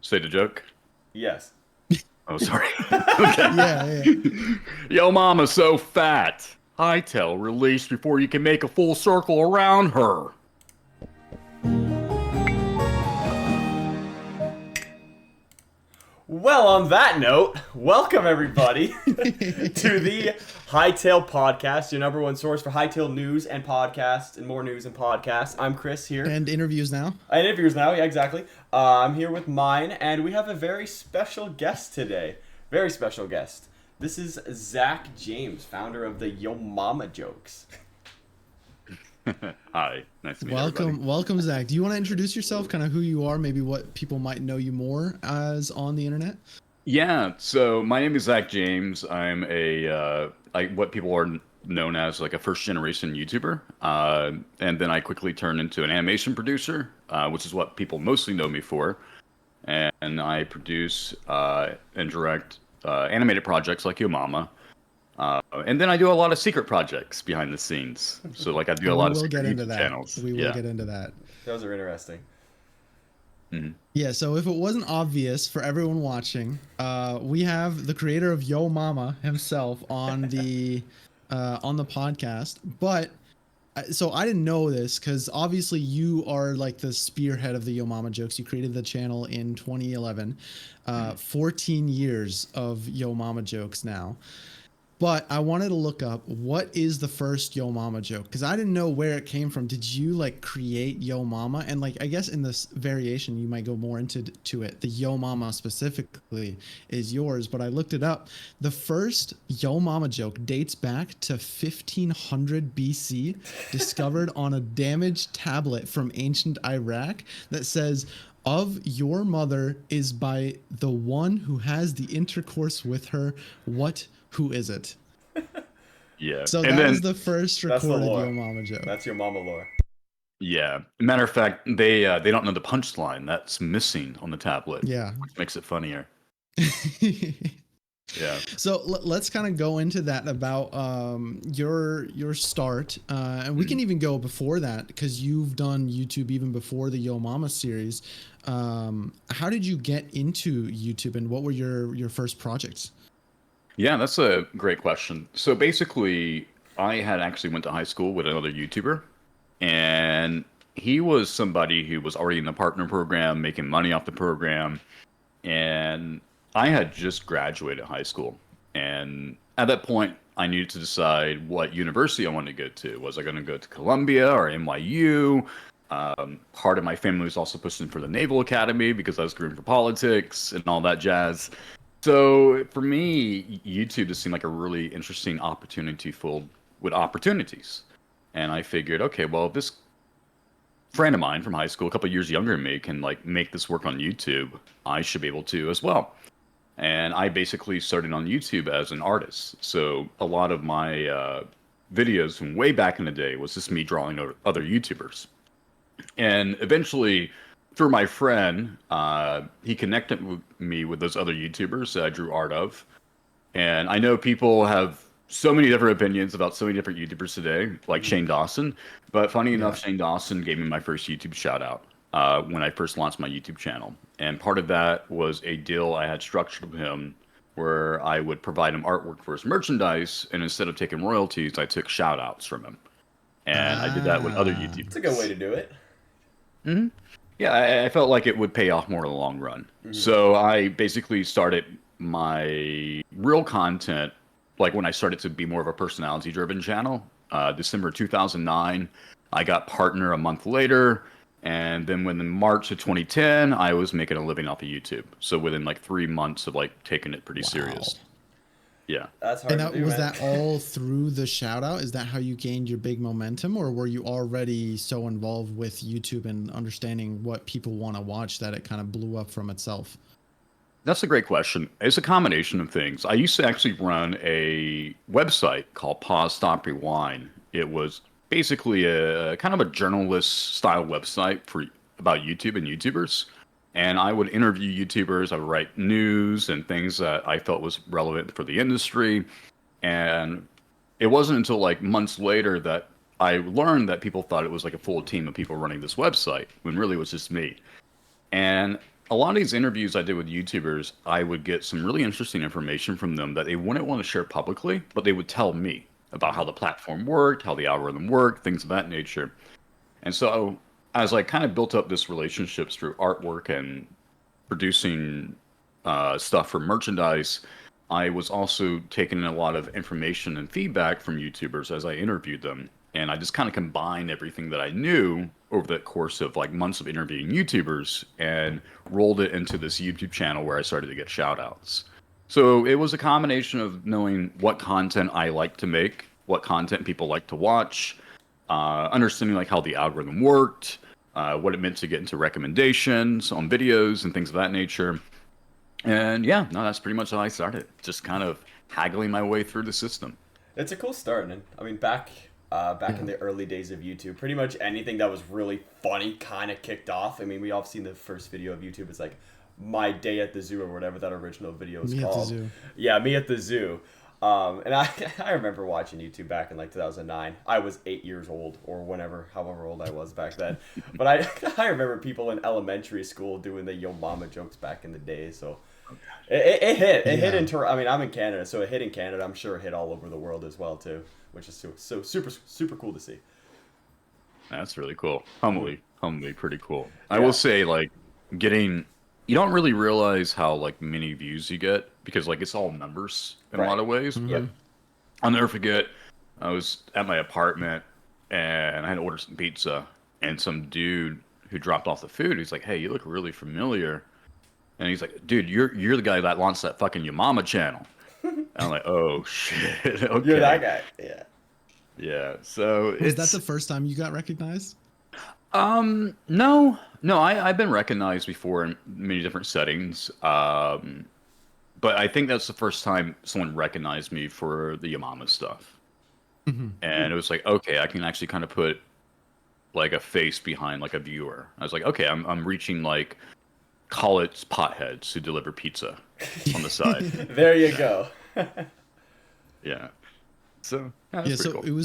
Say the joke. Yes. Oh, sorry. Okay. Yeah, yeah. Yo, mama's so fat. Hytale released before you can make a full circle around her. Well, on that note, welcome everybody to the Hytale podcast, your number one source for Hytale news and podcasts and more news and podcasts. I'm Chris here. And interviews now. Interviews now, yeah, exactly. I'm here with Myne, and we have a very special guest today. Very special guest. This is Zach James, founder of the Yo Mama jokes. Hi, nice to meet Welcome, welcome, Zach. Do you want to introduce yourself, kind of who you are, maybe what people might know you more as on the internet? Yeah, so my name is Zach James. I'm what people are known as like a first generation YouTuber. And then I quickly turned into an animation producer, which is what people mostly know me for. And I produce and direct animated projects like Yo Mama. And then I do a lot of secret projects behind the scenes. So like I do a lot of We will secret get into YouTube that. channels. We will get into that. Those are interesting. Mhm. Yeah, so if it wasn't obvious for everyone watching, we have the creator of Yo Mama himself on the podcast. But so I didn't know this because obviously you are like the spearhead of the Yo Mama jokes. You created the channel in 2011, 14 years of Yo Mama jokes now. But I wanted to look up what is the first Yo Mama joke because I didn't know where it came from. Did you like create Yo Mama? And like I guess in this variation you might go more into it. The Yo Mama specifically is yours, but I looked it up. The first Yo Mama joke dates back to 1500 BC, discovered on a damaged tablet from ancient Iraq that says, "Of your mother is by the one who has the intercourse with her. Who is it?" Yeah. So And that then is the first That's the recorded lore. Yo Mama joke. That's your mama lore. yeah. Matter of fact, they don't know the punchline that's missing on the tablet. Yeah. Which makes it funnier. Yeah. So let's kind of go into that about your start, and we can even go before that because you've done YouTube even before the Yo Mama series. How did you get into YouTube, and what were your first projects? Yeah, that's a great question. So basically, I had actually went to high school with another YouTuber, and he was somebody who was already in the partner program, making money off the program, and I had just graduated high school. And at that point, I needed to decide what university I wanted to go to. Was I going to go to Columbia or NYU? Part of my family was also pushing for the Naval Academy because I was green for politics and all that jazz. So for me, YouTube just seemed like a really interesting opportunity filled with opportunities. And I figured, okay, well, if this friend of mine from high school, a couple of years younger than me, can like make this work on YouTube, I should be able to as well. And I basically started on YouTube as an artist. So a lot of my videos from way back in the day was just me drawing other YouTubers. And eventually, through my friend, he connected me with those other YouTubers that I drew art of. And I know people have so many different opinions about so many different YouTubers today, like Shane Dawson. But funny enough, Shane Dawson gave me my first YouTube shout out when I first launched my YouTube channel. And part of that was a deal I had structured with him where I would provide him artwork for his merchandise. And instead of taking royalties, I took shout outs from him. And I did that with other YouTubers. It's a good way to do it. Yeah, I felt like it would pay off more in the long run. So I basically started my real content, like when I started to be more of a personality-driven channel, December 2009. I got partner a month later, and then when in March of 2010, I was making a living off of YouTube. So within like 3 months of like taking it pretty serious. Yeah. That's hard And to do, was man. that all through the shout out? Is that how you gained your big momentum, or were you already so involved with YouTube and understanding what people want to watch that it kind of blew up from itself? That's a great question. It's a combination of things. I used to actually run a website called Pause Stop Rewind. It was basically a kind of a journalist style website for about YouTube and YouTubers. And I would interview YouTubers. I would write news and things that I felt was relevant for the industry. And it wasn't until like months later that I learned that people thought it was like a full team of people running this website when really it was just me. And a lot of these interviews I did with YouTubers, I would get some really interesting information from them that they wouldn't want to share publicly, but they would tell me about how the platform worked, how the algorithm worked, things of that nature. And so as I kind of built up this relationships through artwork and producing stuff for merchandise, I was also taking in a lot of information and feedback from YouTubers as I interviewed them. And I just kind of combined everything that I knew over the course of like months of interviewing YouTubers and rolled it into this YouTube channel where I started to get shout outs. So it was a combination of knowing what content I like to make, what content people like to watch, understanding like how the algorithm worked, what it meant to get into recommendations on videos and things of that nature. And yeah, no, that's pretty much how I started. Just kind of haggling my way through the system. It's a cool start, and I mean back in the early days of YouTube, pretty much anything that was really funny kind of kicked off. I mean, we all seen the first video of YouTube. It's like my day at the zoo or whatever that original video was Me at the called. zoo. Yeah, me at the zoo. And I remember watching YouTube back in like 2009. I was 8 years old or however old I was back then. But I remember people in elementary school doing the Yo Mama jokes back in the day. So it hit. It hit in I mean, I'm in Canada, so it hit in Canada. I'm sure it hit all over the world as well too, which is so super cool to see. That's really cool. Humbly pretty cool. I Yeah. will say, like, you don't really realize how like many views you get because like it's all numbers in a lot of ways. Yep. I'll never forget. I was at my apartment and I had to order some pizza, and some dude who dropped off the food, he's like, "Hey, you look really familiar." And he's like, "Dude, you're the guy that launched that fucking Your Mama channel." And I'm like, "Oh shit, okay." You're that guy. Yeah. Yeah. So Was that the first time you got recognized? No, I've been recognized before in many different settings. But I think that's the first time someone recognized me for the Yamama stuff. And it was like, okay, I can actually kind of put like a face behind like a viewer. I was like, okay, I'm reaching like college potheads who deliver pizza on the side. There you go. Yeah. So yeah, Yeah, that's so pretty cool.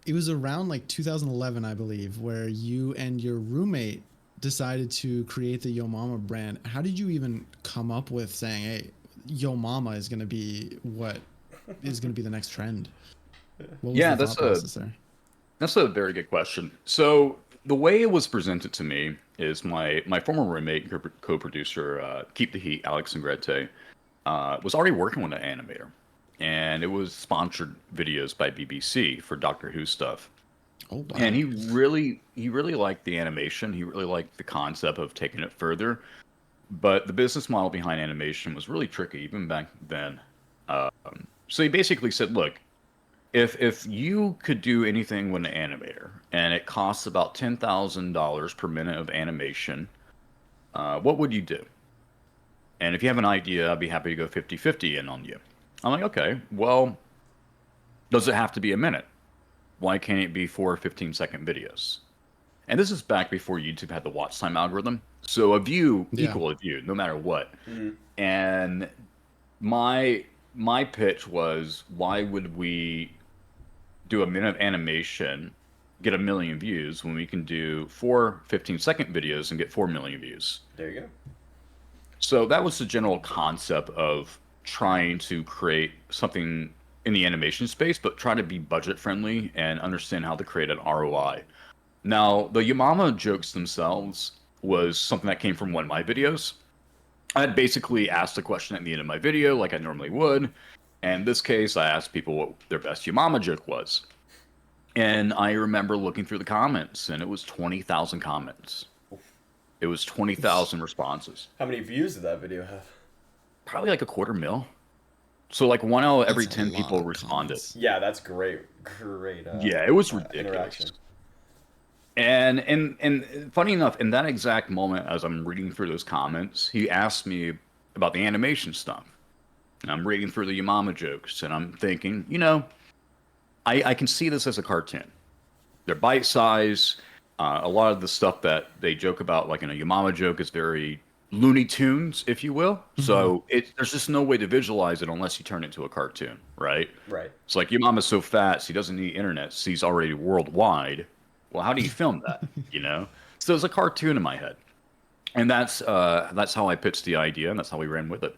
it was around like 2011, I believe, where you and your roommate decided to create the Yo Mama brand. How did you even come up with saying, "Hey, Yo Mama is going to be what is going to be the next trend"? What was Yeah, the thought process there? that's a very good question. So the way it was presented to me is my former roommate and co-producer, Keep the Heat, Alex Ingrete, was already working with an animator, and it was sponsored videos by BBC for Doctor Who stuff. Oh, wow. And he really liked the animation. He really liked the concept of taking it further. But the business model behind animation was really tricky even back then. So he basically said, "Look, if you could do anything with an animator and it costs about $10,000 per minute of animation, what would you do? And if you have an idea, I'd be happy to go 50-50 in on you." I'm like, okay, well, does it have to be a minute? Why can't it be 4 15-second videos? And this is back before YouTube had the watch time algorithm. So a view equal a view, no matter what. And my pitch was, why would we do a minute of animation, get 1 million views when we can do 4 15-second videos and get 4 million views? There you go. So that was the general concept of trying to create something in the animation space, but try to be budget friendly and understand how to create an ROI. Now, the Yamama jokes themselves was something that came from one of my videos. I had basically asked a question at the end of my video, like I normally would. And in this case, I asked people what their best Yamama joke was. And I remember looking through the comments, and it was 20,000 comments. It was 20,000 responses. How many views did that video have? Probably like 250,000. So like 1 out of every That's a 10 lot people of responded. comments. Yeah, that's great. Great. Yeah, it was ridiculous. Interaction. And funny enough, in that exact moment, as I'm reading through those comments, he asked me about the animation stuff. And I'm reading through the Yamama jokes, and I'm thinking, I can see this as a cartoon. They're bite size. A lot of the stuff that they joke about, like in a Yamama joke, is very Looney Tunes, if you will. So there's just no way to visualize it unless you turn it into a cartoon, right? Right. It's like, Yamama's so fast, he doesn't need internet, so he's already worldwide. Well, how do you film that? So it's a cartoon in my head. And that's how I pitched the idea, and that's how we ran with it.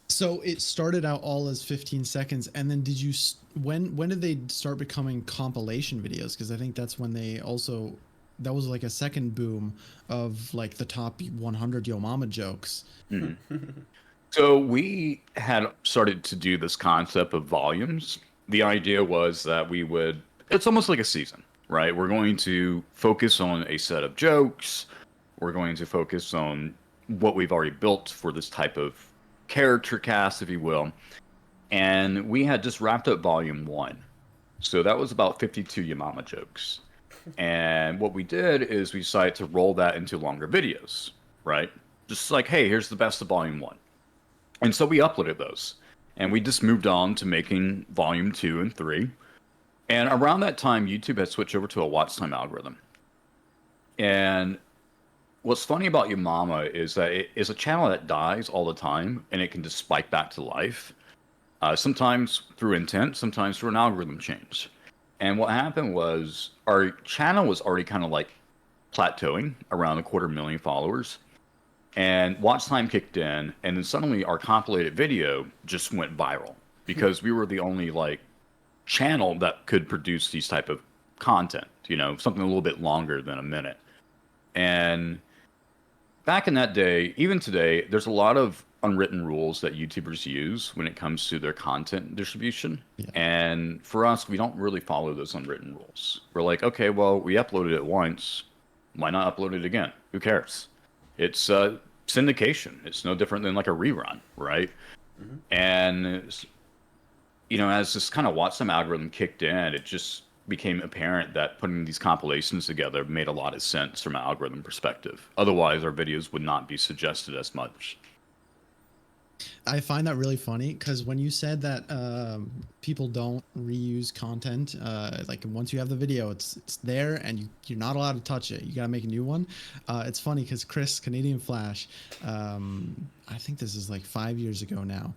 So it started out all as 15 seconds, and then did you when did they start becoming compilation videos? Because I think that's when they also, that was like a second boom of like the top 100 Yo Mama jokes. So we had started to do this concept of volumes. The idea was that we would, it's almost like a season, right? We're going to focus on a set of jokes. We're going to focus on what we've already built for this type of character cast, if you will. And we had just wrapped up volume one. So that was about 52 Yamama jokes. And what we did is we decided to roll that into longer videos, right? Just like, hey, here's the best of volume one. And so we uploaded those. And we just moved on to making volume 2 and 3. And around that time, YouTube had switched over to a watch time algorithm. And what's funny about Your Mama is that it is a channel that dies all the time, and it can just spike back to life. Sometimes through intent, sometimes through an algorithm change. And what happened was our channel was already kind of like plateauing around 250,000 followers. And watch time kicked in, and then suddenly our compilated video just went viral because we were the only like channel that could produce these type of content, you know, something a little bit longer than a minute. And back in that day, even today, there's a lot of unwritten rules that YouTubers use when it comes to their content distribution. Yeah. And for us, we don't really follow those unwritten rules. We're like, okay, well, we uploaded it once. Why not upload it again? Who cares? It's syndication. It's no different than like a rerun, right? And you know, as this kind of watch time algorithm kicked in, it just became apparent that putting these compilations together made a lot of sense from an algorithm perspective. Otherwise, our videos would not be suggested as much. I find that really funny because when you said that people don't reuse content, like once you have the video, it's there and you're not allowed to touch it. You gotta make a new one. It's funny because Chris, CanadianFlash, I think this is like 5 years ago now,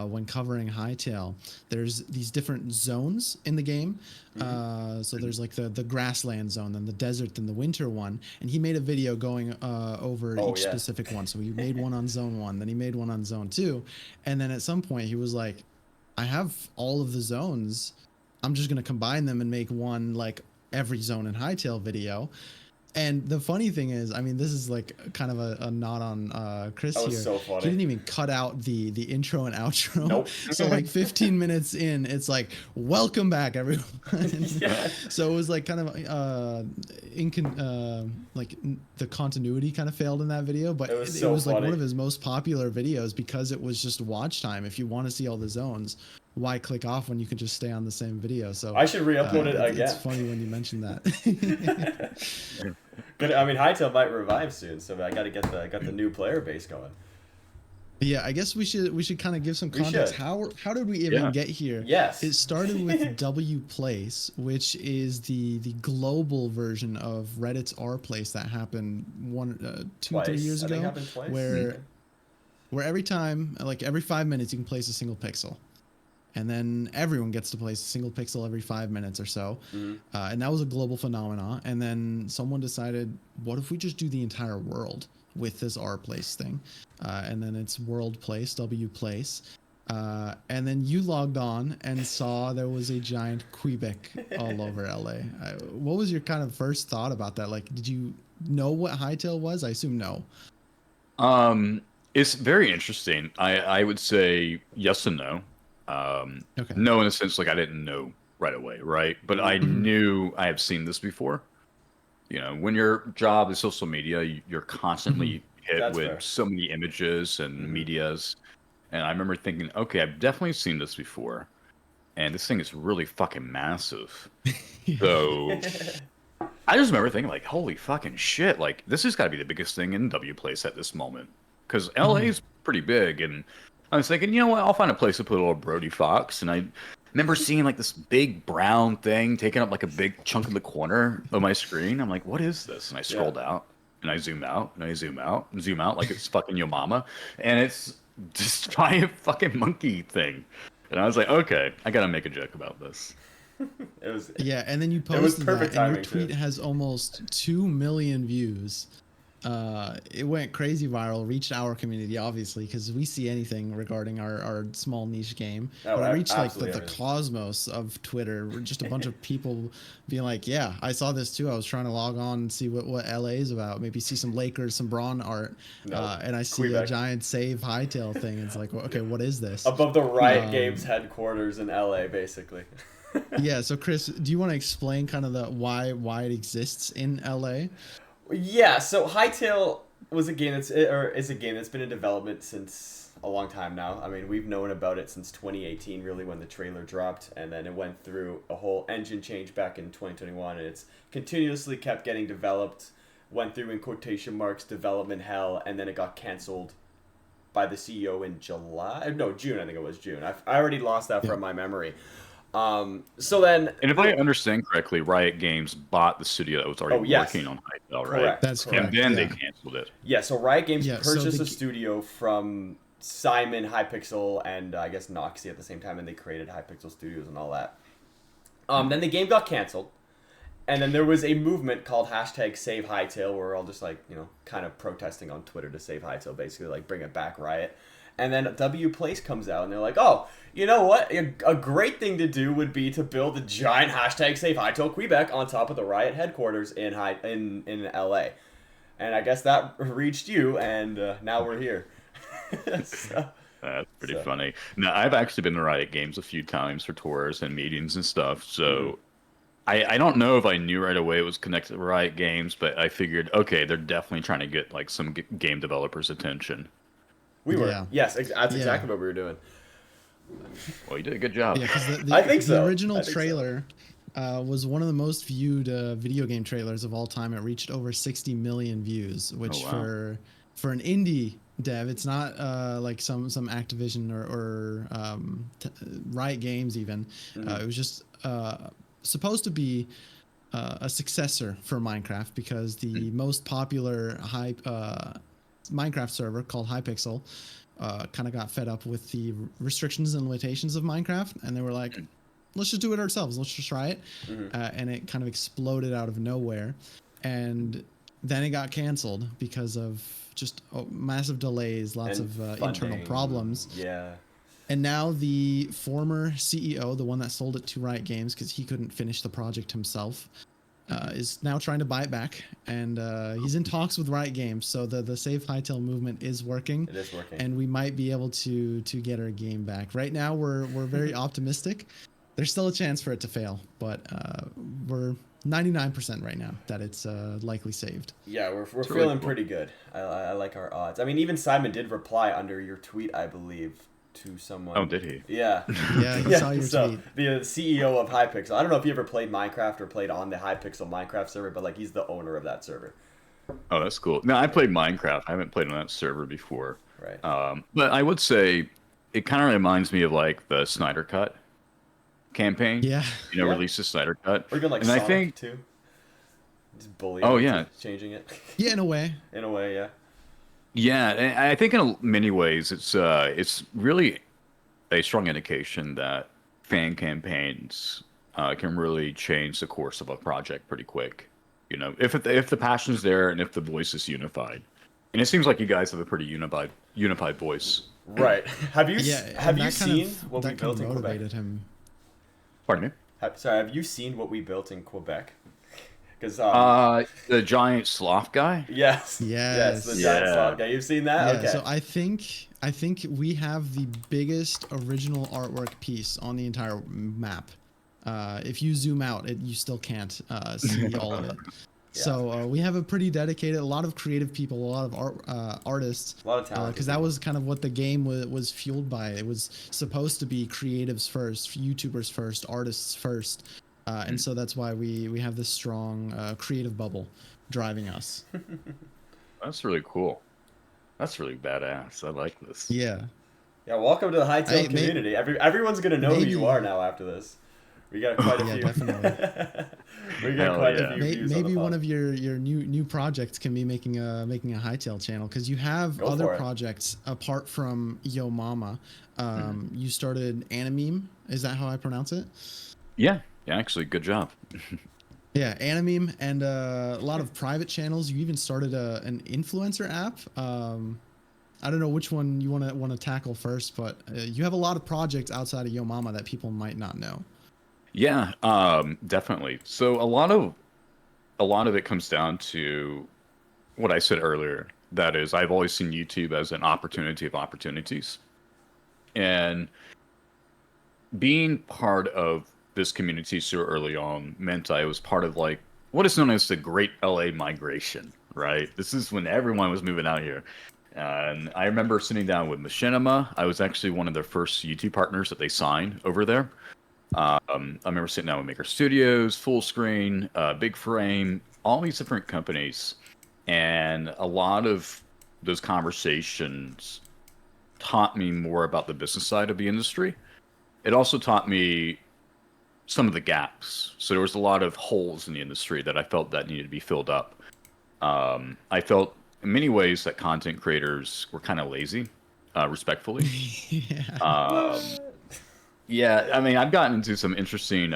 when covering Hytale, there's these different zones in the game. So there's like the grassland zone, then the desert, then the winter one, and he made a video going over each specific one. So he made one on zone 1, then he made one on zone 2, and then at some point he was like, I have all of the zones, I'm just gonna combine them and make one like every zone in Hytale video. And the funny thing is, I mean, this is like kind of a nod on Chris That was here. so funny. He didn't even cut out the intro and outro. Nope. So like 15 minutes in, it's like, welcome back, everyone. Yeah. So it was like kind of like the continuity kind of failed in that video, but It was it so was like funny. one of his most popular videos because it was just watch time. If you want to see all the zones, why click off when you can just stay on the same video? So I should re-upload it again. It's funny when you mention that. Good. I mean, Hytale might revive soon, so I got to get the new player base going. Yeah, I guess we should kind of give some context. should. How did we even get here? Yes. It started with W Place, which is the global version of Reddit's R Place that happened 3 years I think it ago, happened twice. where every time, like every 5 minutes, you can place a single pixel. And then everyone gets to place a single pixel every 5 minutes or so. And that was a global phenomenon. And then someone decided, what if we just do the entire world with this R Place thing? And then it's World Place, W Place. And then you logged on and saw there was a giant Quebec all over LA. What was your kind of first thought about that? Like, did you know what Hytale was? I assume no. It's very interesting. I would say yes and no. Okay. No, in a sense, like I didn't know right away, right? But I knew I have seen this before. You know, when your job is social media, you're constantly hit That's with fair. so many images and medias. And I remember thinking, okay, I've definitely seen this before. And this thing is really fucking massive. So I just remember thinking, like, holy fucking shit, like, this has got to be the biggest thing in W Place at this moment. Because LA is pretty big, and I was thinking, you know what, I'll find a place to put a little Brody Foxx, and I remember seeing, like, this big brown thing taking up, like, a big chunk of the corner of my screen. I'm like, what is this? And I scrolled out, and I zoom out, and I zoom out, and zoom out like it's fucking Yo Mama, and it's this giant fucking monkey thing. And I was like, okay, I gotta make a joke about this. It was Yeah, and then you it was posted perfect that, and your timing tweet too. has almost 2 million views. It went crazy viral, reached our community, obviously, because we see anything regarding our small niche game. Oh, But it reached like absolutely the everything. cosmos of Twitter, just a bunch of people being like, yeah, I saw this too. I was trying to log on and see what LA is about, maybe see some Lakers, some Braun art. No, And I see a Quebec. giant Save Hightail thing. It's like, well, okay, what is this? Above the Riot Games Um, headquarters in LA, basically. yeah, so Chris, do you want to explain kind of the why it exists in LA? Yeah, so Hytale was a game or is a game that's been in development since a long time now. I mean, we've known about it since 2018, really, when the trailer dropped, and then it went through a whole engine change back in 2021, and it's continuously kept getting developed. Went through in quotation marks development hell, and then it got canceled by the CEO in July. No, June. I think it was June. I already lost that Yeah. from my memory. So then, And if I understand correctly, Riot Games bought the studio that was already oh yes, working on Hytale, right? correct, That's And correct. correct. then they Yeah. canceled it. Yeah, so Riot Games Yeah, so purchased the a studio from Simon, Hypixel, and I guess Noxy at the same time, and they created Hypixel Studios and all that. Then the game got canceled, and then there was a movement called hashtag Save Hightail, where we're all just like, kind of protesting on Twitter to save Hightail, basically like bring it back, Riot. And then W Place comes out, and they're like, oh, you know what? A great thing to do would be to build a giant hashtag Save Hightail Quebec on top of the Riot headquarters in LA. And I guess that reached you, and now we're here. So, That's pretty so. funny. Now, I've actually been to Riot Games a few times for tours and meetings and stuff, so I don't know if I knew right away it was connected to Riot Games, but I figured, okay, they're definitely trying to get like some game developers' attention. We were. Yeah. Yes, that's Yeah. exactly what we were doing. Well, you did a good job. Yeah, because I think the so. original I think so. trailer was one of the most viewed video game trailers of all time. It reached over 60 million views, which Oh, wow. for an indie dev, it's not like some Activision or Riot Games even. It was just supposed to be a successor for Minecraft because the most popular Minecraft server called Hypixel kind of got fed up with the restrictions and limitations of Minecraft, and they were like, let's just do it ourselves. Let's just try it. And it kind of exploded out of nowhere. And then it got canceled because of just massive delays, lots And of internal funding. problems. Yeah. And now the former CEO, the one that sold it to Riot Games because he couldn't finish the project himself, is now trying to buy it back, and he's in talks with Riot Games. So the Save Hightail movement is working. It is working. And we might be able to get our game back. Right now, we're very optimistic. There's still a chance for it to fail, but we're 99% right now that it's likely saved. Yeah, we're really feeling cool. pretty good. I like our odds. I mean, even Simon did reply under your tweet, I believe, to someone. Oh, did he? Yeah. Yeah, he saw your so tweet. the CEO of Hypixel. I don't know if you ever played Minecraft or played on the Hypixel Minecraft server, but like he's the owner of that server. Oh, that's cool. Now, I played Minecraft. I haven't played on that server before. Right. But I would say it kind of reminds me of like the Snyder Cut campaign. Yeah. Yeah. Release the Snyder Cut. Or even like and Sonic I think, too. Just bullying. Oh, it, yeah. changing it. Yeah, in a way. In a way, yeah. yeah, and I think in many ways it's really a strong indication that fan campaigns can really change the course of a project pretty quick. If the passion's there and if the voice is unified, and it seems like you guys have a pretty unified voice. Right. Have you Yeah. have and you that kind seen of, what we that kind built of in Quebec? motivated him. Pardon me. Have you seen what we built in Quebec? Because The giant sloth guy. yes, Yes. the giant Yeah. slot guy. You've seen that? Yeah, Okay. so I think we have the biggest original artwork piece on the entire map. If you zoom out, you still can't see all of it. Yeah. So we have a pretty dedicated, a lot of creative people, a lot of artists. A lot of talent. Because that was kind of what the game was fueled by. It was supposed to be creatives first, YouTubers first, artists first. And so that's why we have this strong creative bubble driving us. That's really cool. That's really badass. I like this. Yeah. Yeah, welcome to the Hytale Hey, community. Everyone's gonna know who you maybe- are now after this. We got quite a Yeah, few. definitely. We got Hell quite yeah. a few views on Maybe the one pod. of your new projects can be making a Hytale channel, because you have Go other for it. projects apart from Yo Mama. You started Animeme. Is that how I pronounce it? Yeah. Yeah, actually, good job. Yeah, Animeme and a lot of private channels. You even started an influencer app. I don't know which one you want to tackle first, but you have a lot of projects outside of Yo Mama that people might not know. Yeah, definitely. So a lot of it comes down to what I said earlier. That is, I've always seen YouTube as an opportunity of opportunities. And being part of this community so early on meant I was part of like what is known as the Great LA Migration, right? This is when everyone was moving out here. And I remember sitting down with Machinima. I was actually one of their first YouTube partners that they signed over there. I remember sitting down with Maker Studios, Full Screen, Big Frame, all these different companies. And a lot of those conversations taught me more about the business side of the industry. It also taught me some of the gaps. So there was a lot of holes in the industry that I felt that needed to be filled up. I felt in many ways that content creators were kind of lazy, respectfully. Yeah. Um, What? yeah, I mean, I've gotten into some interesting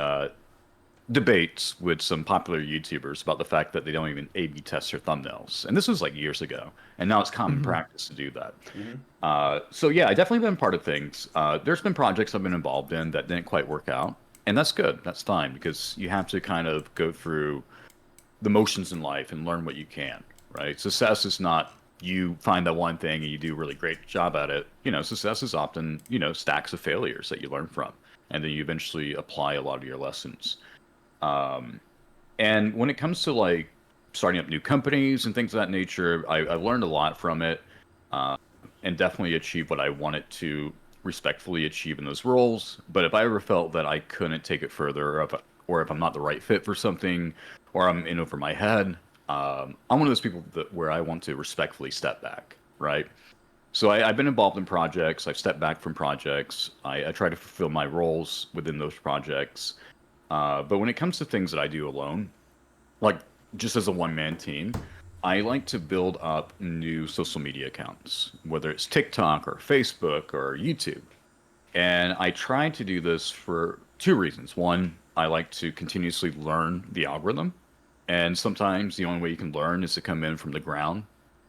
debates with some popular YouTubers about the fact that they don't even A/B test their thumbnails, and this was like years ago, and now it's common Hmm. practice to do that. Hmm. So yeah, I definitely been part of things. There's been projects I've been involved in that didn't quite work out, and that's good. That's fine because you have to kind of go through the motions in life and learn what you can. Right? Success is not you find that one thing and you do a really great job at it. You know, success is often stacks of failures that you learn from, and then you eventually apply a lot of your lessons. Um, and when it comes to like starting up new companies and things of that nature, I learned a lot from it, uh, and definitely achieved what I wanted to respectfully achieve in those roles. But if I ever felt that I couldn't take it further, or if I'm not the right fit for something, or I'm in over my head, I'm one of those people where I want to respectfully step back, right? So I've been involved in projects. I've stepped back from projects. I try to fulfill my roles within those projects. But when it comes to things that I do alone, like just as a one man team, I like to build up new social media accounts, whether it's TikTok or Facebook or YouTube. And I try to do this for two reasons. One, I like to continuously learn the algorithm. And sometimes the only way you can learn is to come in from the ground,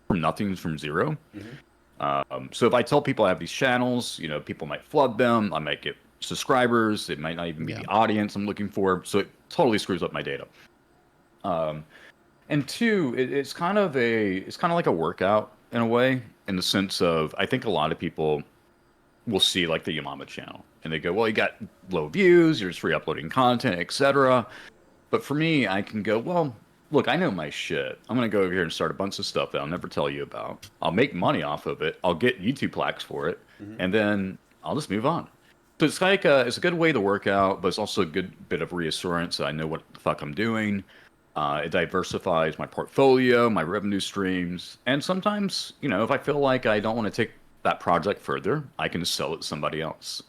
from nothing, from zero. Hmm. So if I tell people I have these channels, people might flood them. I might get subscribers. It might not even be Yeah. the audience I'm looking for. So it totally screws up my data. Um, and two, it's kind of like a workout in a way, in the sense of I think a lot of people will see like the Yamama channel and they go, well, you got low views, you're just re-uploading content, etc. But for me, I can go, well, look, I know my shit. I'm gonna go over here and start a bunch of stuff that I'll never tell you about. I'll make money off of it. I'll get YouTube plaques for it, Hmm. and then I'll just move on. So it's a good way to work out, but it's also a good bit of reassurance that I know what the fuck I'm doing. It diversifies my portfolio, my revenue streams, and sometimes, if I feel like I don't want to take that project further, I can just sell it to somebody else.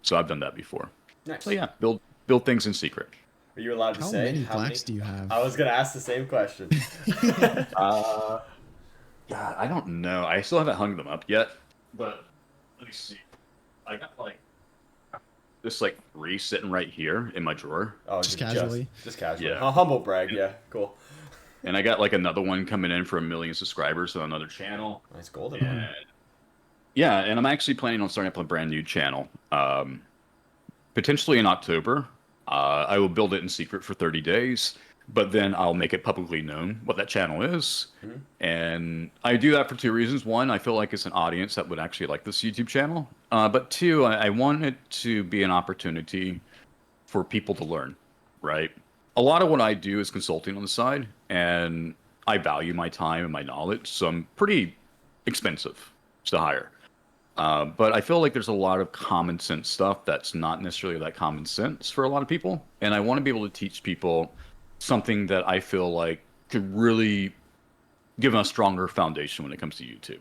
So I've done that before. So Nice. yeah, build things in secret. Are you allowed to How say many how many? plaques do you have? I was gonna ask the same question. Uh, God, I don't know. I still haven't hung them up yet, but let me see. I got like this like three sitting right here in my drawer. Oh, Just casually. just casually. Yeah. Humble brag. And, Yeah, cool. and I got like another one coming in for 1 million subscribers on another channel. Nice golden one. And yeah, and I'm actually planning on starting up a brand new channel. Potentially in October. I will build it in secret for 30 days, but then I'll make it publicly known what that channel is. Hmm. And I do that for two reasons. One, I feel like it's an audience that would actually like this YouTube channel. But two, I want it to be an opportunity for people to learn, right? A lot of what I do is consulting on the side, and I value my time and my knowledge, so I'm pretty expensive to hire. But I feel like there's a lot of common sense stuff that's not necessarily that common sense for a lot of people. And I want to be able to teach people something that I feel like could really give them a stronger foundation when it comes to YouTube.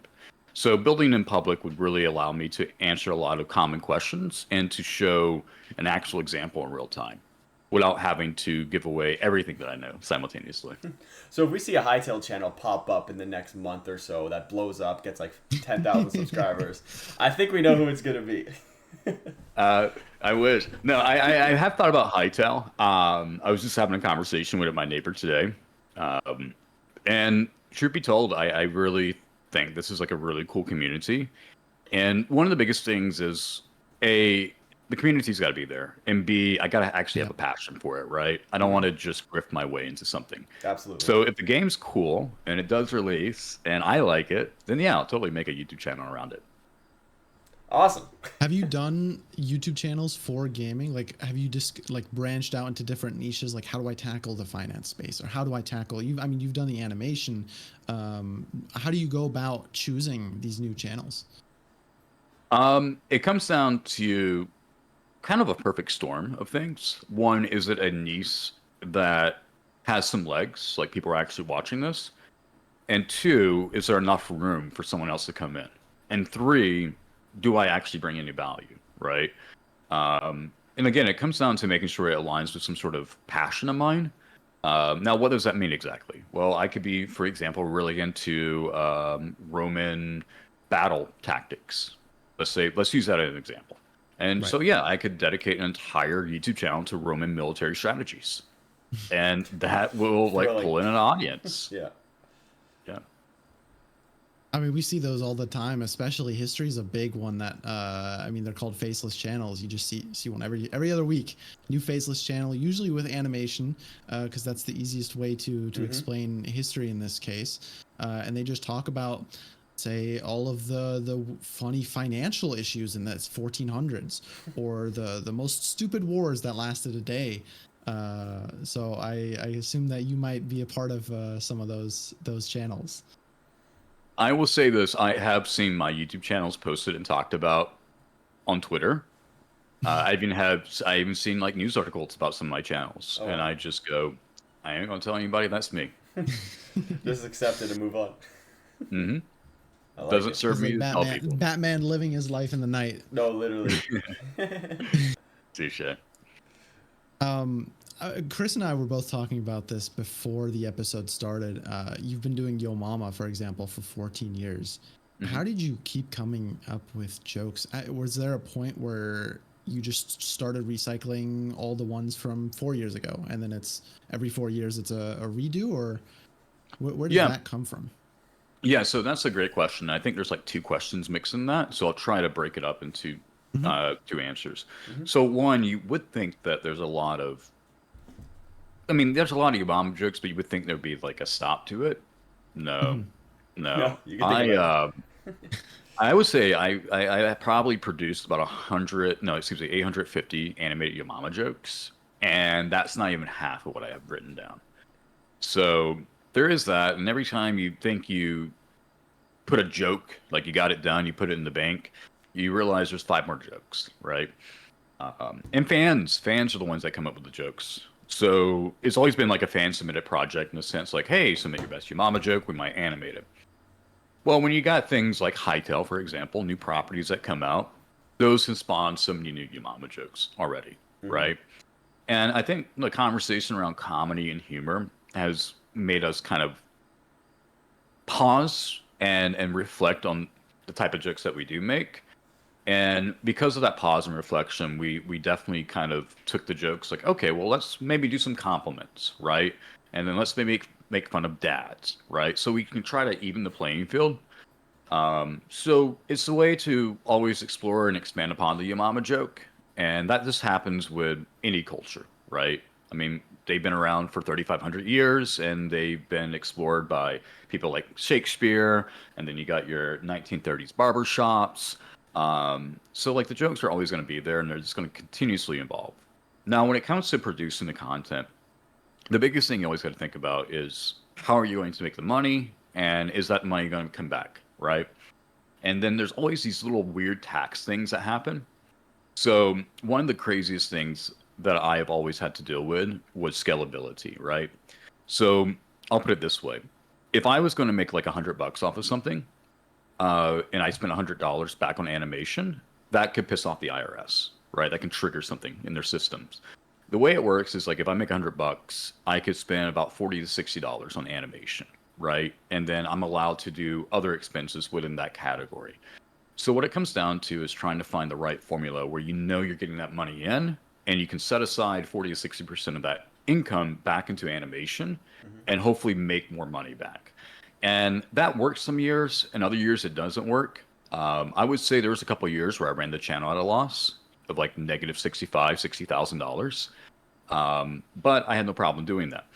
So building in public would really allow me to answer a lot of common questions and to show an actual example in real time without having to give away everything that I know simultaneously. So if we see a Hytale channel pop up in the next month or so that blows up, gets like 10,000 subscribers, I think we know who it's gonna be. I wish. No, I have thought about Hytale. I was just having a conversation with my neighbor today. Um, and truth be told, I really think this is like a really cool community. And one of the biggest things is A, the community's got to be there. And B, I got to actually have Yeah. a passion for it, right? I don't want Hmm. to just grift my way into something. Absolutely. So if the game's cool and it does release and I like it, then yeah, I'll totally make a YouTube channel around it. Awesome. Have you done YouTube channels for gaming? Like, have you just like branched out into different niches? Like, how do I tackle the finance space, or how do I tackle you? I mean, you've done the animation. How do you go about choosing these new channels? It comes down to kind of a perfect storm of things. One, is it a niche that has some legs, like people are actually watching this? And two, is there enough room for someone else to come in? And three, do I actually bring any value, right? And again, it comes down to making sure it aligns with some sort of passion of mine. Now, what does that mean exactly? Well, I could be, for example, really into Roman battle tactics. Let's use that as an example. And Right. so, yeah, I could dedicate an entire YouTube channel to Roman military strategies, and that will like Thrilling. pull in an audience. Yeah. Yeah. I mean, we see those all the time. Especially history is a big one that I mean, they're called faceless channels. You just see one every other week. New faceless channel, usually with animation, because that's the easiest way to Hmm. explain history in this case. And they just talk about, say, all of the funny financial issues in the 1400s, or the most stupid wars that lasted a day. So I assume that you might be a part of some of those channels. I will say this: I have seen my YouTube channels posted and talked about on Twitter. I even seen like news articles about some of my channels, Oh and wow. I just go, I ain't gonna tell anybody that's me. Just accept it and move on. Hmm. I like Doesn't it. serve It's me like to tell Batman. people. Batman living his life in the night. No, literally. Touche. Um, Chris and I were both talking about this before the episode started. You've been doing Yo Mama, for example, for 14 years. Hmm. How did you keep coming up with jokes? Was there a point where you just started recycling all the ones from 4 years ago, and then it's every 4 years it's a redo, or where does Yeah, that come from? yeah. So that's a great question. I think there's like two questions mixed in that, so I'll try to break it up into Hmm. two answers. Hmm. So one, you would think that there's a lot of, I mean, there's a lot of Obama jokes, but you would think there'd be like a stop to it. No, Hmm. No, no. you can think of any. I would say I probably produced about 100, no, excuse me, 850 animated Your Mama jokes, and that's not even half of what I have written down. So there is that, and every time you think you put a joke, like you got it done, you put it in the bank, you realize there's five more jokes, right? And fans are the ones that come up with the jokes. So it's always been like a fan submitted project in the sense like, hey, submit your best Your Mama joke, we might animate it. Well, when you got things like Hytale, for example, new properties that come out, those can spawn some new Yamama jokes already, Hmm. right? And I think the conversation around comedy and humor has made us kind of pause and reflect on the type of jokes that we do make. And because of that pause and reflection, we definitely kind of took the jokes like, okay, well, let's maybe do some compliments, right? And then let's maybe make fun of dads, right? So we can try to even the playing field. So it's a way to always explore and expand upon the Yamama joke, and that just happens with any culture, right? I mean, they've been around for 3,500 years, and they've been explored by people like Shakespeare, and then you got your 1930s barber shops. So like the jokes are always going to be there, and they're just going to continuously evolve. Now, when it comes to producing the content, the biggest thing you always got to think about is how are you going to make the money, and is that money going to come back, right? And then there's always these little weird tax things that happen. So one of the craziest things that I have always had to deal with was scalability, right? So I'll put it this way: if I was going to make like $100 off of something, and I spent $100 back on animation, that could piss off the IRS, right? That can trigger something in their systems. The way it works is like if I make $100, I could spend about $40 to $60 on animation, right? And then I'm allowed to do other expenses within that category. So what it comes down to is trying to find the right formula where you know you're getting that money in and you can set aside 40 to 60% of that income back into animation and hopefully make more money back. And that works some years, and other years it doesn't work. I would say there was a couple of years where I ran the channel at a loss of like negative $60,000. But I had no problem doing that.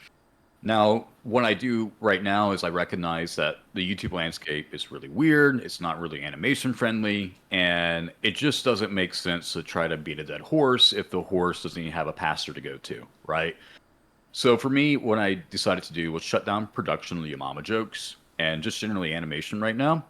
Now, what I do right now is I recognize that the YouTube landscape is really weird. It's not really animation friendly, and it just doesn't make sense to try to beat a dead horse if the horse doesn't even have a pasture to go to, right? So for me, what I decided to do was shut down production of the Yamama jokes and just generally animation right now,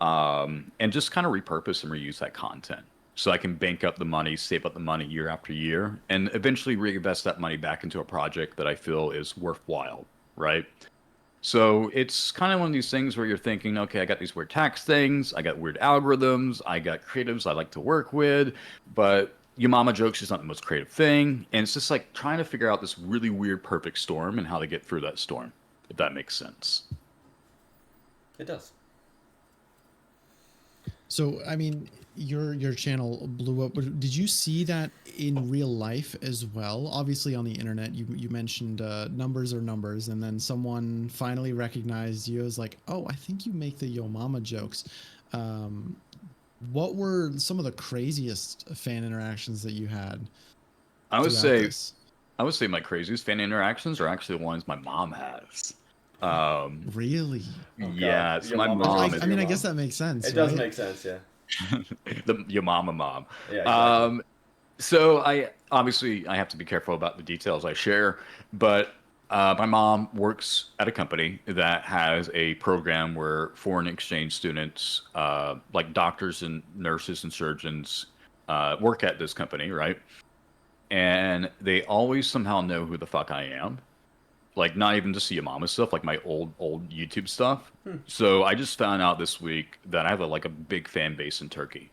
and just kind of repurpose and reuse that content so I can bank up the money, save up the money year after year, and eventually reinvest that money back into a project that I feel is worthwhile, right? So it's kind of one of these things where you're thinking, okay, I got these weird tax things, I got weird algorithms, I got creatives I like to work with, but your mama jokes is not the most creative thing. And it's just like trying to figure out this really weird perfect storm and how to get through that storm, if that makes sense. It does. So, I mean, your channel blew up. Did you see that in real life as well? Obviously, on the internet, you mentioned numbers are numbers, and then someone finally recognized you as like, oh, I think you make the Yo Mama jokes. What were some of the craziest fan interactions that you had I would throughout say this? I would say my craziest fan interactions are actually the ones my mom has. Um, Really? Oh God, yeah, so your my mom Well, mom I is mean, your I guess mom. that makes sense, It does right? make sense, yeah. your mom. Yeah, exactly. Um, so I obviously I have to be careful about the details I share, but my mom works at a company that has a program where foreign exchange students, like doctors and nurses and surgeons, work at this company, right? And they always somehow know who the fuck I am. Like not even just the Yamama stuff, like my old YouTube stuff. So I just found out this week that I have like a big fan base in Turkey.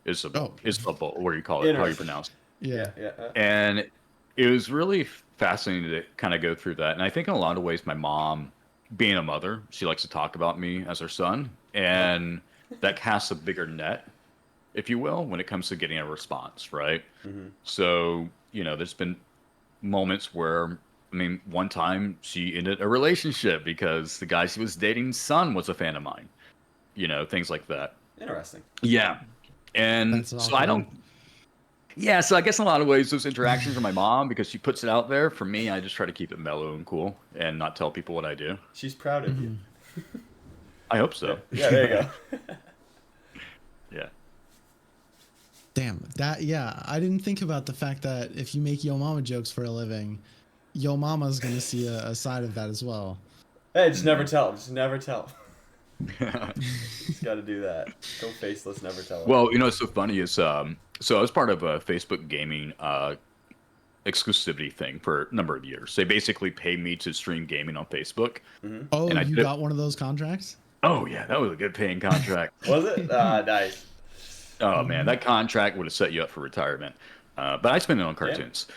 Oh, Isabel, what do you call it? How you Interesting. pronounce it? yeah. Yeah, yeah. And it was really fascinating to kind of go through that. And I think in a lot of ways, my mom, being a mother, she likes to talk about me as her son, Uh-huh. and that casts a bigger net, if you will, when it comes to getting a response, right? Mm-hmm. So, there's been moments where, I mean, one time she ended a relationship because the guy she was dating's son was a fan of mine, things like that. Interesting. Yeah. And That's so I awkward. don't, yeah, so I guess in a lot of ways, those interactions are my mom because she puts it out there. For me, I just try to keep it mellow and cool and not tell people what I do. She's proud of you. Mhm. I hope Yeah, so. yeah, there you go. Yeah. Damn, yeah, I didn't think about the fact that if you make Yo Mama jokes for a living, Yo Mama's gonna see a side of that as well. Hey, just never Mhm. tell. Just never tell. Just got to do that. Go faceless, never tell her. Well, what's so funny is, so I was part of a Facebook gaming exclusivity thing for a number of years. They basically pay me to stream gaming on Facebook, Mm-hmm. Oh, and I you did. got one of those contracts? Oh yeah, that was a good paying contract. Was it? Ah, nice. Oh man, Mhm. that contract would have set you up for retirement. But I spent it on Yeah. cartoons. Oh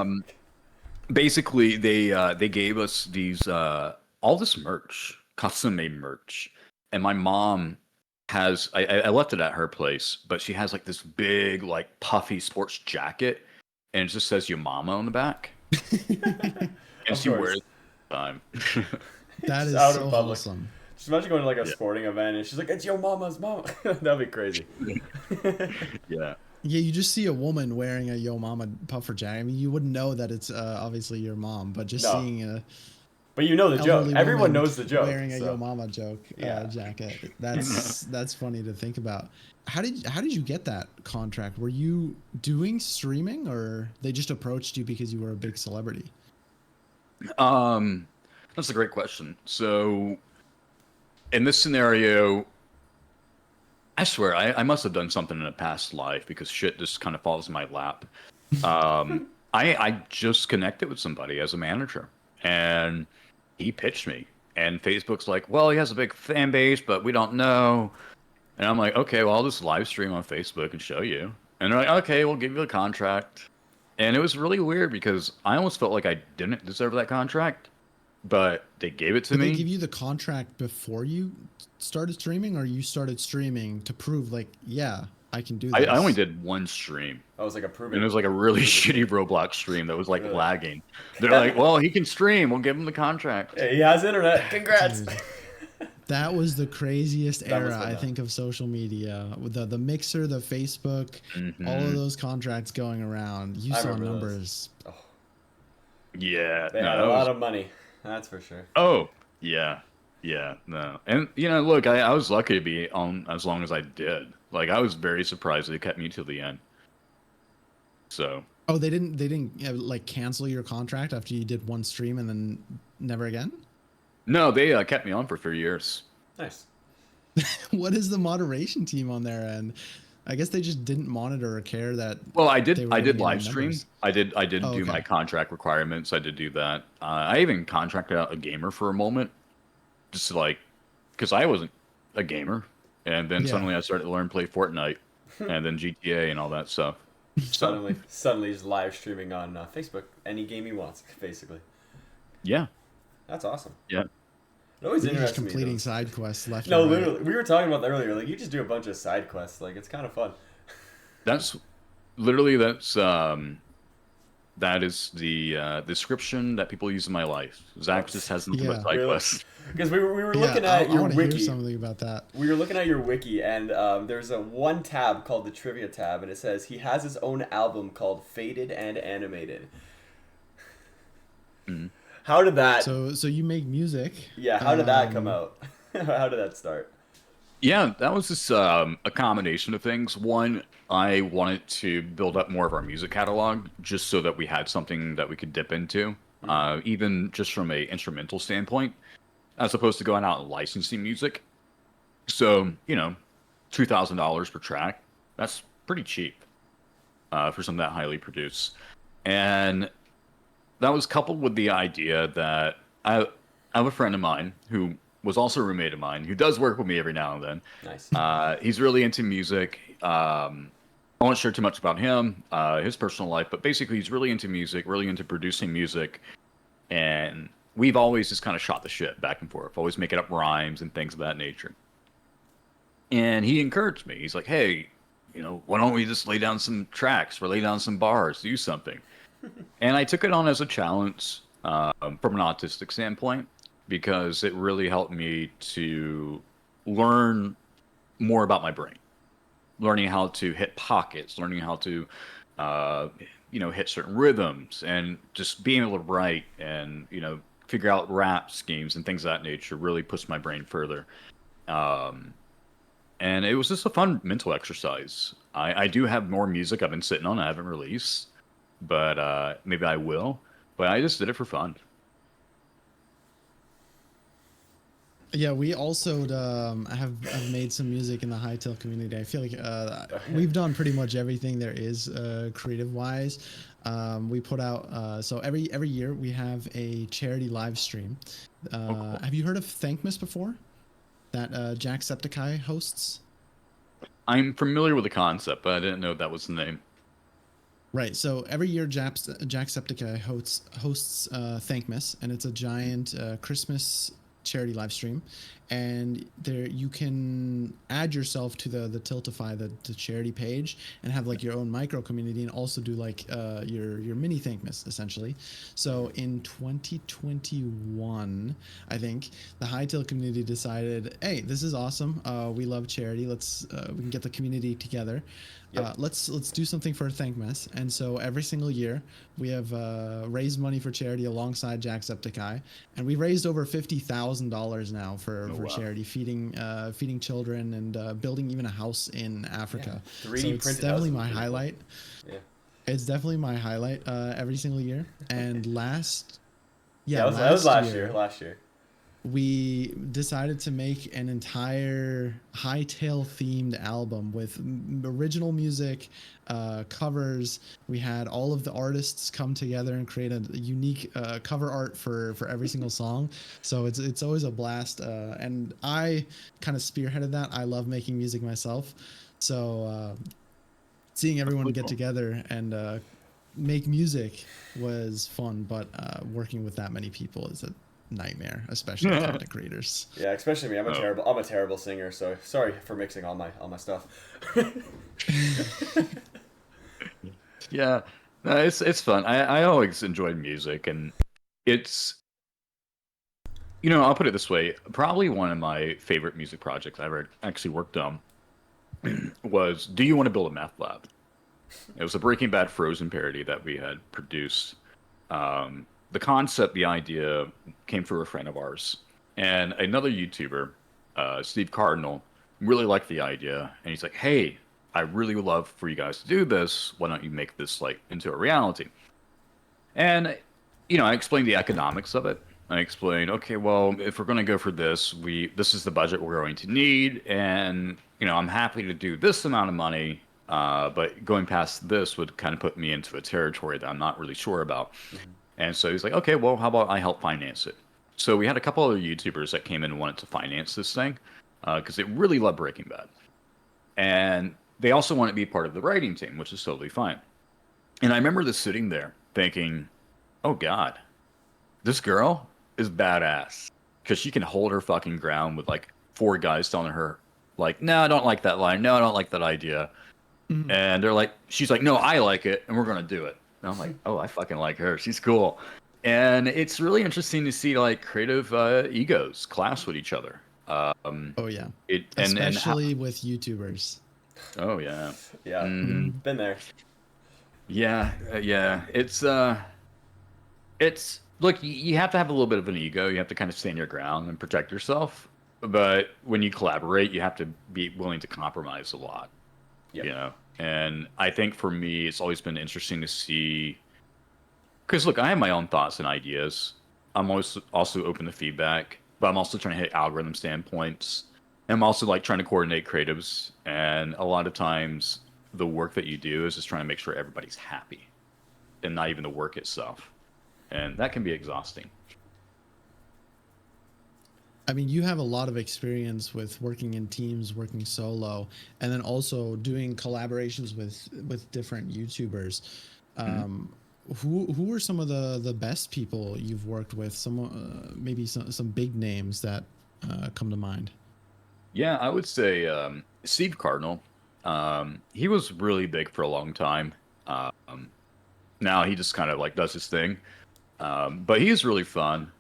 man. So basically, they gave us these all this merch, custom made merch, and my mom has I left it at her place, but she has like this big like puffy sports jacket, and it just says "Your Mama" on the back, and Of she wears course. it all the time. That Just is out in so public. wholesome. Just imagine going to like a Yeah, sporting event and she's like, "It's your mama's mama." That'd be crazy. yeah. Yeah, you just see a woman wearing a Yo Mama puffer jacket. I mean, you wouldn't know that it's obviously your mom, but just No, seeing a but you know the joke. elderly Everyone woman knows the joke. wearing a Yo So Mama joke yeah. jacket, that's funny to think about. How did you get that contract? Were you doing streaming, or they just approached you because you were a big celebrity? Um, that's a great question. So in this scenario, I swear I must have done something in a past life because shit just kind of falls in my lap. Um, I just connected with somebody as a manager, and he pitched me. And Facebook's like, well, he has a big fan base, but we don't know. And I'm like, okay, well, I'll just live stream on Facebook and show you. And they're like, okay, we'll give you the contract. And it was really weird because I almost felt like I didn't deserve that contract. but they gave it to Did they me. give you the contract before you started streaming, or you started streaming to prove like, yeah, I can do I only this? did one stream, I was like, and it was like a really prove it to shitty me. Roblox stream that was like Really? lagging. They're like, well, he can stream. We'll give him the contract. Hey, he has internet. Congrats. Dude, that was the craziest That was era, fun I though. think, of social media. With the Mixer, the Facebook, all of Hmm. those contracts going around. You I saw remember those. numbers. Oh, Yeah, they no, had that a was. lot of money. That's for sure. Oh, yeah, yeah, no, and look, I was lucky to be on as long as I did. Like, I was very surprised they kept me till the end. So. Oh, they didn't like cancel your contract after you did one stream and then never again? No, they kept me on for 3 years. Nice. What is the moderation team on there? And I guess they just didn't monitor or care that Well, they were I getting did any live stream. numbers. I did Oh, do my okay. contract requirements. I did do that. I even contracted out a gamer for a moment, just to, like, because I wasn't a gamer, and then Yeah. suddenly I started to learn to play Fortnite, and then GTA and all that stuff. So Suddenly, he's live streaming on Facebook. Any game he wants, basically. yeah, That's awesome. yeah. It always You're just interests me. completing Though. side quests left No, and right. literally, we were talking about that earlier. Like, you just do a bunch of side quests. Like, it's kind of fun. That's literally that is the description that people use in my life. Zach just has nothing but Yeah. side Really? quests. Because we were Yeah, looking I at your want to hear wiki. something about that. We were looking at your wiki, and there's a one tab called the trivia tab, and it says he has his own album called Faded and Animated. Mhm. How did that? So you make music. Yeah, how did that come Um, out? How did that start? Yeah, that was just a combination of things. One, I wanted to build up more of our music catalog just so that we had something that we could dip into, Mhm. even just from a instrumental standpoint, as opposed to going out and licensing music. So, $2,000 per track, that's pretty cheap for something that highly produced. And that was coupled with the idea that I have a friend of mine who was also a roommate of mine who does work with me every now and then. Nice. He's really into music. I won't share too much about him, his personal life, but basically he's really into music, really into producing music, and we've always just kind of shot the shit back and forth, always making up rhymes and things of that nature. And he encouraged me. He's like, "Hey, why don't we just lay down some tracks or lay down some bars, do something?" And I took it on as a challenge from an autistic standpoint because it really helped me to learn more about my brain, learning how to hit pockets, learning how to, uh, hit certain rhythms, and just being able to write and figure out rap schemes and things of that nature really pushed my brain further. Um, and it was just a fun mental exercise. I do have more music I've been sitting on I haven't released, but maybe I will. But I just did it for fun. Yeah, we also have made some music in the Hytale community. I feel like we've done pretty much everything there is creative wise. We put out so every year we have a charity live stream. Oh, cool. Have you heard of Thankmas before? That Jacksepticeye hosts. I'm familiar with the concept, but I didn't know that was the name. Right. So every year, Jacksepticeye hosts Thankmas, and it's a giant Christmas charity live stream. And there you can add yourself to the Tiltify, the charity page, and have like your own micro community, and also do like your mini Thankmas essentially. So in 2021, I think the Hytale community decided, hey, this is awesome. We love charity. Let's we can get the community together. Yep. Let's do something for Thankmas. And so every single year we have raised money for charity alongside Jacksepticeye, and we raised over $50,000 now for Oh, wow. charity, feeding children and building even a house in Africa. Yeah. 3D So it's printed definitely houses my would be cool. highlight. Yeah. It's definitely my highlight every single year. And That was last year. Last year. we decided to make an entire Hytale themed album with original music, covers. We had all of the artists come together and create a unique cover art for every single song. So it's always a blast. And I kind of spearheaded that. I love making music myself. So seeing everyone really get cool. together and make music was fun, but working with that many people is nightmare, especially content creators. Yeah, especially me. Oh. I'm a terrible singer, so sorry for mixing all my stuff. Yeah, no, it's fun. I always enjoyed music, and it's I'll put it this way. Probably one of my favorite music projects I ever actually worked on was "Do You Want to Build a Math Lab?" It was a Breaking Bad Frozen parody that we had produced. The concept, the idea came through a friend of ours, and another YouTuber, Steve Cardinal, really liked the idea, and he's like, "Hey, I really would love for you guys to do this. Why don't you make this like into a reality?" And I explained the economics of it. I explained, okay, well, if we're going to go for this, this is the budget we're going to need, and I'm happy to do this amount of money, but going past this would kind of put me into a territory that I'm not really sure about. And so he's like, okay, well, how about I help finance it? So we had a couple other YouTubers that came in and wanted to finance this thing because they really love Breaking Bad, and they also want to be part of the writing team, which is totally fine. And I remember just sitting there thinking, oh God, this girl is badass because she can hold her fucking ground with like four guys telling her, like, no, I don't like that line. No, I don't like that idea. Mhm. And they're like, she's like, no, I like it, and we're gonna do it. And I'm like, oh, I fucking like her. She's cool. And it's really interesting to see like creative egos clash with each other. Oh yeah, It and how, especially with YouTubers. oh yeah, Yeah, mm, been there. yeah, yeah. It's look, you have to have a little bit of an ego. You have to kind of stand your ground and protect yourself. But when you collaborate, you have to be willing to compromise a lot. Yep. And I think for me, it's always been interesting to see because look, I have my own thoughts and ideas. I'm always also open to feedback, but I'm also trying to hit algorithm standpoints. And I'm also like trying to coordinate creatives, and a lot of times the work that you do is just trying to make sure everybody's happy, and not even the work itself, and that can be exhausting. I mean, you have a lot of experience with working in teams, working solo, and then also doing collaborations with different YouTubers. Mhm. Who were some of the best people you've worked with? Some maybe some big names that come to mind. Yeah, I would say Steve Cardinal. He was really big for a long time. Um, Now he just kind of like does his thing, but he's really fun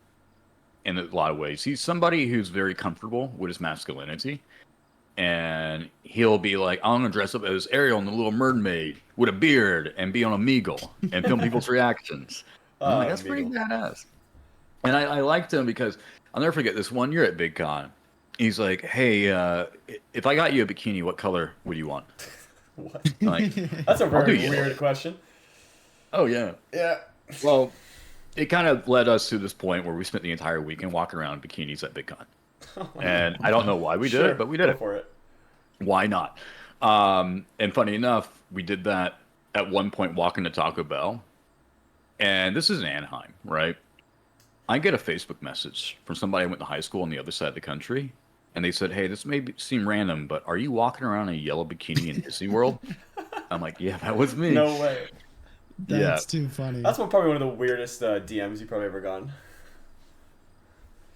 in a lot of ways. He's somebody who's very comfortable with his masculinity, and he'll be like, "I'm gonna dress up as Ariel and the Little Mermaid with a beard and be on Omegle and film people's reactions." And I'm like, "That's pretty Meagle. badass." And I liked him because I'll never forget this one year at Big Con. He's like, "Hey, if I got you a bikini, what color would you want?" What? I'm like, That's a "I'll do very yellow." weird question. Oh yeah. Yeah. Well, it kind of led us to this point where we spent the entire weekend walking around in bikinis at Big Con. And I don't know why we did Sure, it, but we did go it. for it. Why not? And funny enough, we did that at one point walking to Taco Bell. And this is in Anaheim, right? I get a Facebook message from somebody I went to high school on the other side of the country. And they said, hey, this may seem random, but are you walking around in a yellow bikini in Disney World? I'm like, yeah, that was me. No way. Yeah, That's too funny. That's probably one of the weirdest DMs you probably ever gotten.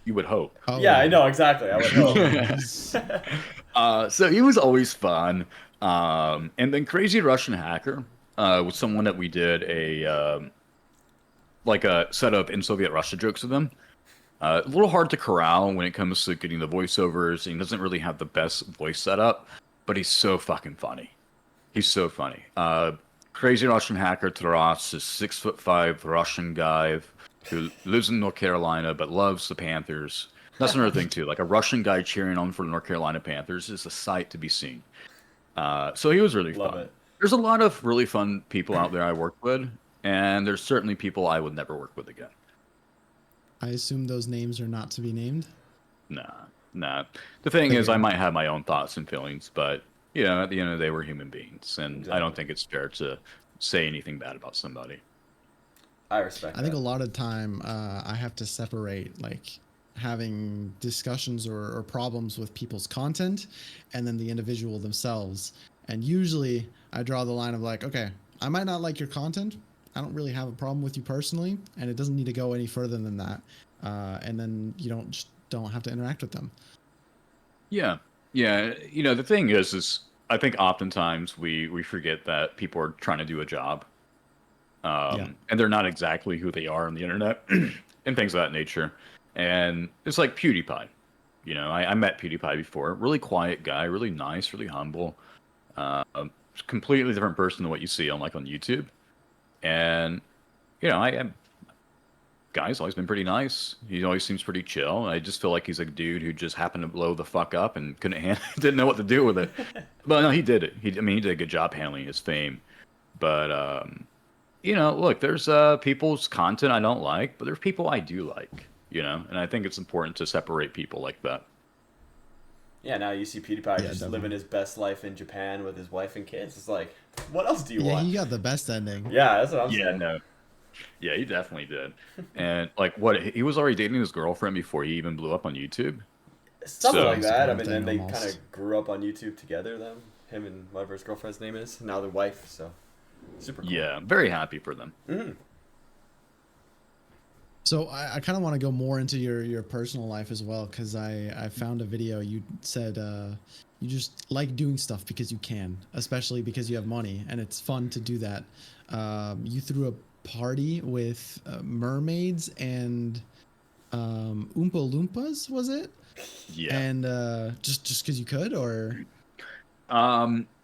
you would hope. Oh Yeah, I know exactly. I would hope. Jeez. So he was always fun. And then Crazy Russian Hacker was someone that we did like a set of in Soviet Russia jokes with him. A little hard to corral when it comes to getting the voiceovers. He doesn't really have the best voice setup, but he's so fucking funny. He's so funny. Crazy Russian Hacker Taras is 6'5" Russian guy who lives in North Carolina but loves the Panthers. That's another thing too. Like a Russian guy cheering on for the North Carolina Panthers is a sight to be seen. So he was really Love fun. it. There's a lot of really fun people out there I worked with, and there's certainly people I would never work with again. I assume those names are not to be named. Nah, nah. The thing is, I Figured. might have my own thoughts and feelings, but at the end of the day, we're human beings, and I don't Exactly. think it's fair to say anything bad about somebody. I respect I think that. a lot of time I have to separate like having discussions or problems with people's content and then the individual themselves. And usually I draw the line of like, okay, I might not like your content. I don't really have a problem with you personally, and it doesn't need to go any further than that. and then you don't have to interact with them. Yeah. Yeah. You know, the thing is I think oftentimes we forget that people are trying to do a job. Yeah. And they're not exactly who they are on the internet and things of that nature. And it's like PewDiePie. You know, I met PewDiePie before. Really quiet guy, really nice, really humble. Uh, Completely different person than what you see on like on YouTube. And you know, I guy's always been pretty nice. He always seems pretty chill. I just feel like he's a dude who just happened to blow the fuck up and couldn't didn't know what to do with it. But no, he did it. I mean, he did a good job handling his fame. But you know, look, there's people's content I don't like, but there's people I do like. You know, and I think it's important to separate people like that. Yeah, now you see PewDiePie Yeah, just definitely. living his best life in Japan with his wife and kids. It's like, what else do you Yeah, want? he got the best ending. Yeah, that's what I'm Yeah, saying. no. Yeah, he definitely did. And like what he was already dating his girlfriend before he even blew up on YouTube. Something Yeah, like So, almost a that. I whole mean, thing then they kind of almost. grew up on YouTube together, him and whatever his girlfriend's name is. Now their wife, so super cool. yeah, very happy for them. Mm-hmm. So I kind of want to go more into your personal life as well, because I found a video. You said you just like doing stuff because you can, especially because you have money and it's fun to do that. You threw a party with mermaids and Oompa Loompas, was it? Yeah. And just because you could, or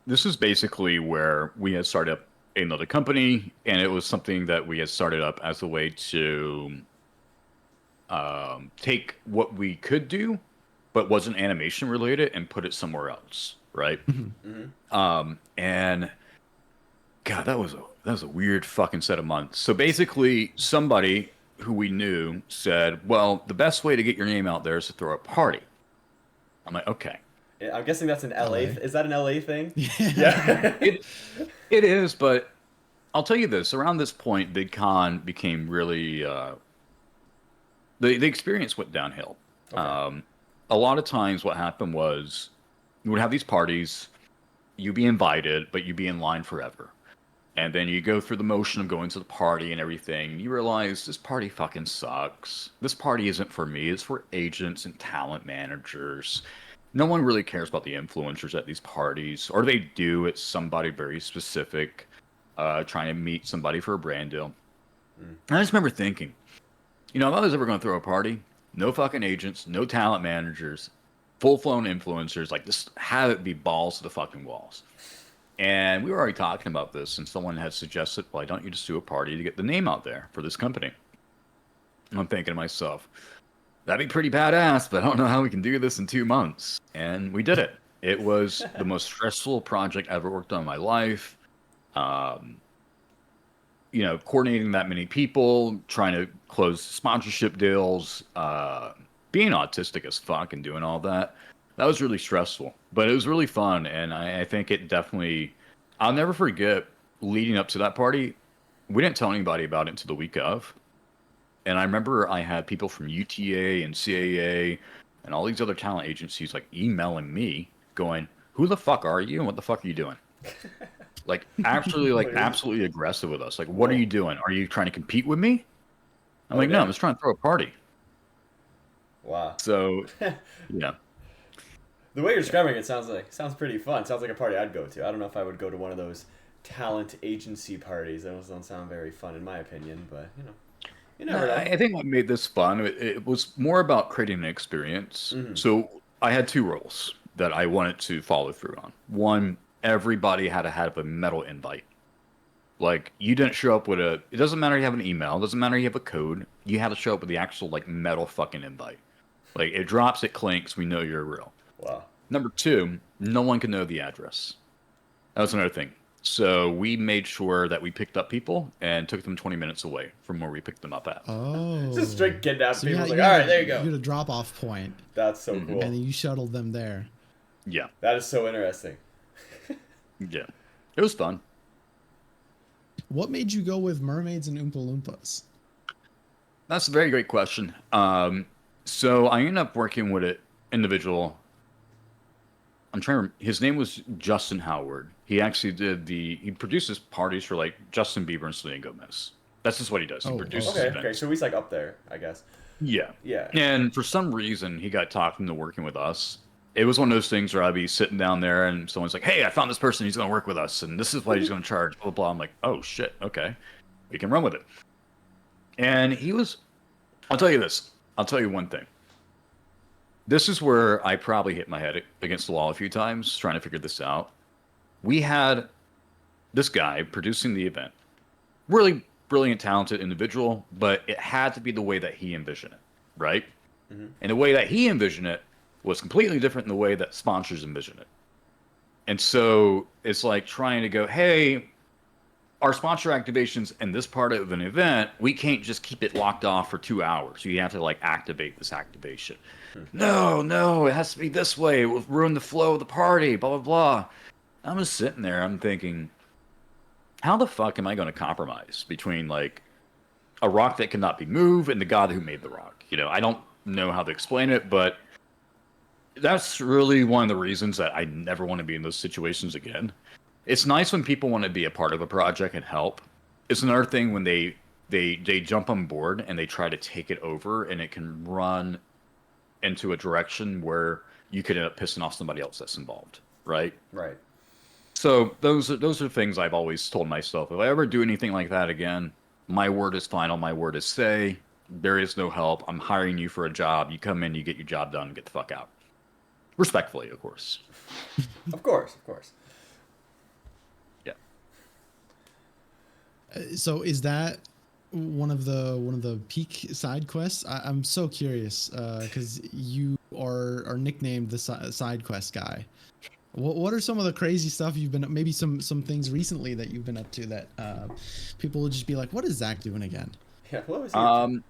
This is basically where we had started up another company, and it was something that we had started up as a way to take what we could do, but wasn't animation related, and put it somewhere else, right? Mm-hmm. And God, that was a weird fucking set of months. So basically, somebody who we knew said, "Well, the best way to get your name out there is to throw a party." I'm like, "Okay." I'm guessing that's an LA. LA. Is that an LA thing? Yeah. Yeah. It it is, but I'll tell you this: around this point, VidCon became really the experience went downhill. Okay. A lot of times, what happened was we would have these parties. You'd be invited, but you'd be in line forever. And then you go through the motion of going to the party and everything. You realize this party fucking sucks. This party isn't for me. It's for agents and talent managers. No one really cares about the influencers at these parties, or they do. It's somebody very specific, trying to meet somebody for a brand deal. Mm. And I just remember thinking, you know, if I was ever going to throw a party, no fucking agents, no talent managers, full flown influencers, like just have it be balls to the fucking walls. And we were already talking about this, and someone had suggested, why don't you just do a party to get the name out there for this company? And I'm thinking to myself, that'd be pretty badass, but I don't know how we can do this in 2 months. And we did it. It was the most stressful project I ever worked on in my life. Um, you know, coordinating that many people, trying to close sponsorship deals, being autistic as fuck and doing all that. That was really stressful, but it was really fun. And I think it definitely, I'll never forget leading up to that party. We didn't tell anybody about it until the week of. And I remember I had people from UTA and CAA and all these other talent agencies like emailing me going, who the fuck are you and what the fuck are you doing? Like Wait, absolutely aggressive with us. Like, what are whoa. you doing? Are you trying to compete with me? I'm Oh like, no, I'm damn. just trying to throw a party. Wow. So yeah, The way you're describing it sounds pretty fun. Sounds like a party I'd go to. I don't know if I would go to one of those talent agency parties. Those don't sound very fun in my opinion, but you no, never know. I think what made this fun, it was more about creating an experience. Mm-hmm. So I had two roles that I wanted to follow through on. One, everybody had to have a metal invite. Like you didn't show up with a. It doesn't matter you have an email. It doesn't matter you have a code. You had to show up with the actual like metal fucking invite. Like it drops, it clinks. We know you're real. Wow. Number two, no one can know the address. That was another thing. So we made sure that we picked up people and took them 20 minutes away from where we picked them up at. Just Oh. straight kidnap So people. It's like, all right, there you you go. had a drop off point, That's so Mhm. cool. and then you shuttled them there. Yeah, That is so interesting. yeah. It was fun. What made you go with mermaids and Oompa Loompas? That's a very great question. So I ended up working with an individual. I'm trying to remember, his name was Justin Howard. He actually he produces parties for like Justin Bieber and Selena Gomez. That's just what he does. He Oh, produces okay. Okay, events. so he's like up there, I guess. Yeah. Yeah. And for some reason, he got talked into working with us. It was one of those things where I'd be sitting down there and someone's like, hey, I found this person. He's going to work with us. And this is what he's going to charge, blah, blah, blah. I'm like, oh, shit. Okay. We can run with it. And he was, I'll tell you this. I'll tell you one thing. This is where I probably hit my head against the wall a few times trying to figure this out. We had this guy producing the event. Really brilliant, talented individual, but it had to be the way that he envisioned it, right? Mm-hmm. And the way that he envisioned it was completely different than the way that sponsors envision it. And so it's like trying to go, hey, our sponsor activations in this part of an event, we can't just keep it locked off for 2 hours. You have to like activate this activation. No, it has to be this way. It will ruin the flow of the party, blah, blah, blah. I'm just sitting there, I'm thinking, how the fuck am I going to compromise between like a rock that cannot be moved and the God who made the rock? You know, I don't know how to explain it, but that's really one of the reasons that I never want to be in those situations again. It's nice when people want to be a part of a project and help. It's another thing when they jump on board and they try to take it over, and it can run into a direction where you could end up pissing off somebody else that's involved, right? Right. So those are things I've always told myself. If I ever do anything like that again, my word is final. My word is say. There is no help. I'm hiring you for a job. You come in, you get your job done, and get the fuck out. Respectfully, of course. Of course. Yeah. So is that one of the peak side quests? I'm so curious because you are nicknamed the side quest guy. What are some of the crazy stuff you've been? Maybe some things recently that you've been up to that people will just be like, "What is Zach doing again?" Yeah. What was he up to?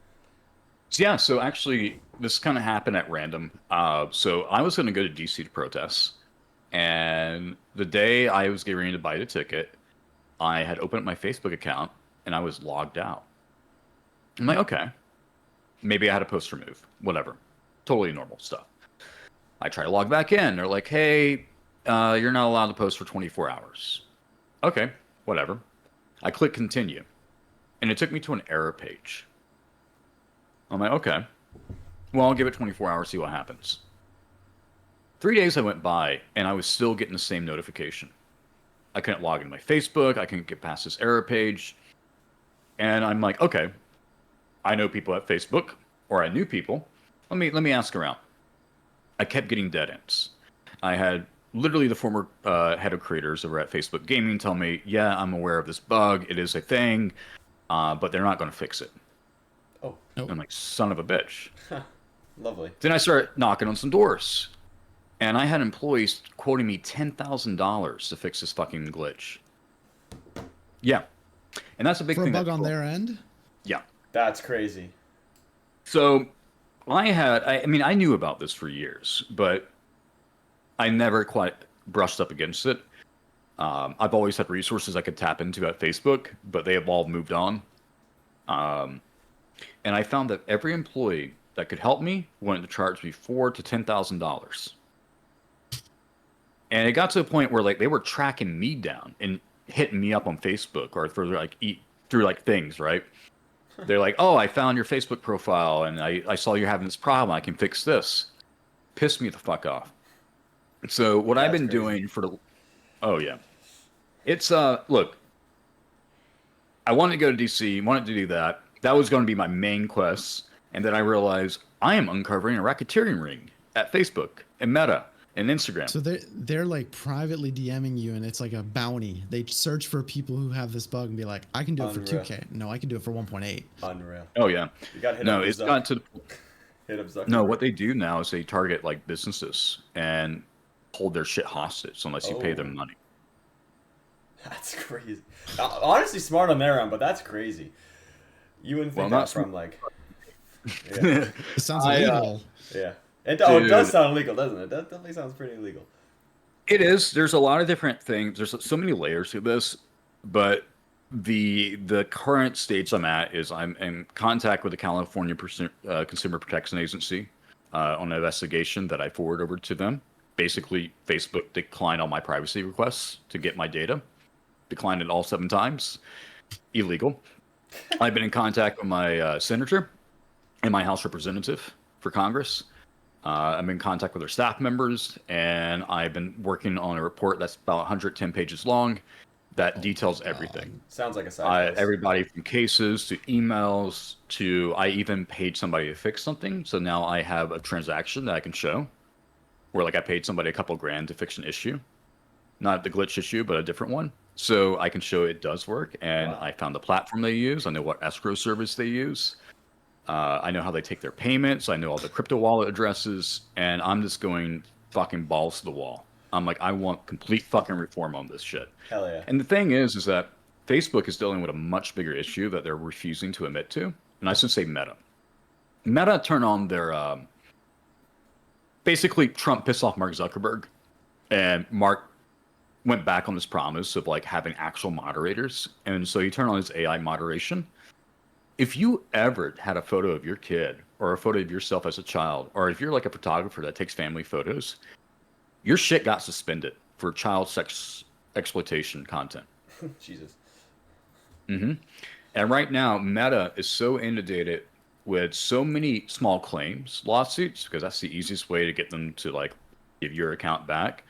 Yeah, so actually, this kind of happened at random. So I was going to go to DC to protest, and the day I was getting ready to buy the ticket, I had opened up my Facebook account and I was logged out. I'm like, okay, maybe I had a post removed, whatever, totally normal stuff. I try to log back in. They're like, hey, you're not allowed to post for 24 hours. Okay, whatever. I click continue, and it took me to an error page. I'm like, okay. Well, I'll give it 24 hours, see what happens. 3 days I went by, and I was still getting the same notification. I couldn't log into my Facebook. I couldn't get past this error page. And I'm like, okay, I know people at Facebook, or I knew people. Let me ask around. I kept getting dead ends. I had literally the former head of creators over at Facebook Gaming tell me, yeah, I'm aware of this bug. It is a thing, but they're not going to fix it. Oh, I'm like, son of a bitch. lovely. Then I started knocking on some doors. And I had employees quoting me $10,000 to fix this fucking glitch. Yeah. And that's a big For a thing. bug on their end? Yeah. That's crazy. So I mean, I knew about this for years, but I never quite brushed up against it. I've always had resources I could tap into at Facebook, but they have all moved on. And I found that every employee that could help me wanted to charge me $4,000 to $10,000. And it got to a point where like they were tracking me down and hitting me up on Facebook or through like things, right? They're like, oh, I found your Facebook profile and I saw you're having this problem. I can fix this. Pissed me the fuck off. So what I've been doing oh yeah, it's look, I wanted to go to DC, wanted to do that. That was going to be my main quest, and then I realized I am uncovering a racketeering ring at Facebook and Meta and Instagram. So they're like privately DMing you, and it's like a bounty. They search for people who have this bug and be like, I can do it for 2K. No, I can do it for 1.8. Unreal. Oh yeah. You got hit No, up. it's got to. Hit up Zuckerberg. No, what they do now is they target like businesses and hold their shit hostage unless you pay them money. That's crazy. Honestly, smart on their end, but that's crazy. You wouldn't think that from like. Yeah. It sounds illegal. Yeah. It does sound illegal, doesn't it? That definitely sounds pretty illegal. It is. There's a lot of different things. There's so many layers to this, but the current stage I'm at is I'm in contact with the California Consumer Protection Agency on an investigation that I forward over to them. Basically, Facebook declined all my privacy requests to get my data. Declined it all 7 times. Illegal. I've been in contact with my senator. and my House representative for Congress. I'm in contact with their staff members, and I've been working on a report that's about 110 pages long that details everything. Sounds like a side quest. Everybody from cases to emails to I even paid somebody to fix something. So now I have a transaction that I can show where like I paid somebody a couple grand to fix an issue, not the glitch issue, but a different one. So I can show it does work. And Wow. I found the platform they use. I know what escrow service they use. I know how they take their payments. I know all the crypto wallet addresses. And I'm just going fucking balls to the wall. I'm like, I want complete fucking reform on this shit. Hell yeah. And the thing is that Facebook is dealing with a much bigger issue that they're refusing to admit to. And I should say Meta. Meta turned on their basically Trump pissed off Mark Zuckerberg, and Mark went back on his promise of like having actual moderators, and so he turned on his AI moderation. If you ever had a photo of your kid or a photo of yourself as a child, or if you're like a photographer that takes family photos, your shit got suspended for child sex exploitation content. Jesus. And right now, Meta is so inundated with so many small claims lawsuits because that's the easiest way to get them to like give your account back.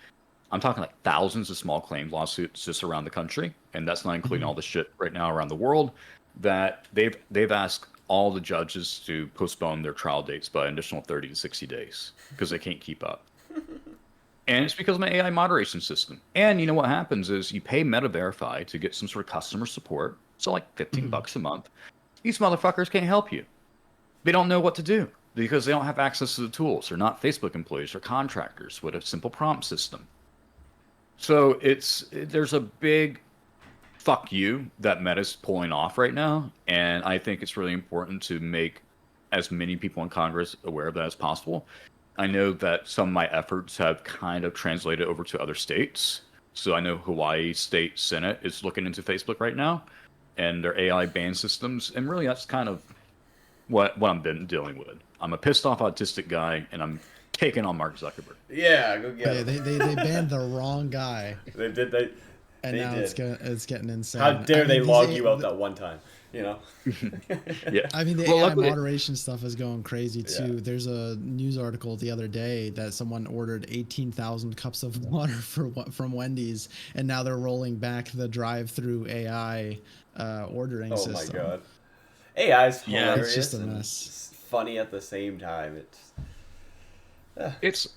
I'm talking like thousands of small claim lawsuits just around the country, and that's not including all the shit right now around the world. That they've asked all the judges to postpone their trial dates by an additional 30 to 60 days because they can't keep up. And it's because of my AI moderation system. And you know what happens is you pay Meta Verify to get some sort of customer support. So like 15 bucks a month. These motherfuckers can't help you. They don't know what to do because they don't have access to the tools. They're not Facebook employees or contractors with a simple prompt system. So there's a big fuck you that Meta's pulling off right now. And I think it's really important to make as many people in Congress aware of that as possible. I know that some of my efforts have kind of translated over to other states. So I know Hawaii State Senate is looking into Facebook right now and their AI ban systems. And really, that's kind of what I've been dealing with. I'm a pissed off autistic guy, and I'm taking on Mark Zuckerberg. Yeah, go get They, him. they banned the wrong guy, They did. They and They now did. it's getting insane. How dare I they mean, log these you A- out that one time? You know. Yeah. I mean, the Well, AI luckily- moderation stuff is going crazy too. Yeah. There's a news article the other day that someone ordered 18,000 cups of water from Wendy's, and now they're rolling back the drive-through AI ordering Oh system. my god. AI is Yeah. hilarious. It's just a and mess. it's funny at the same time. It's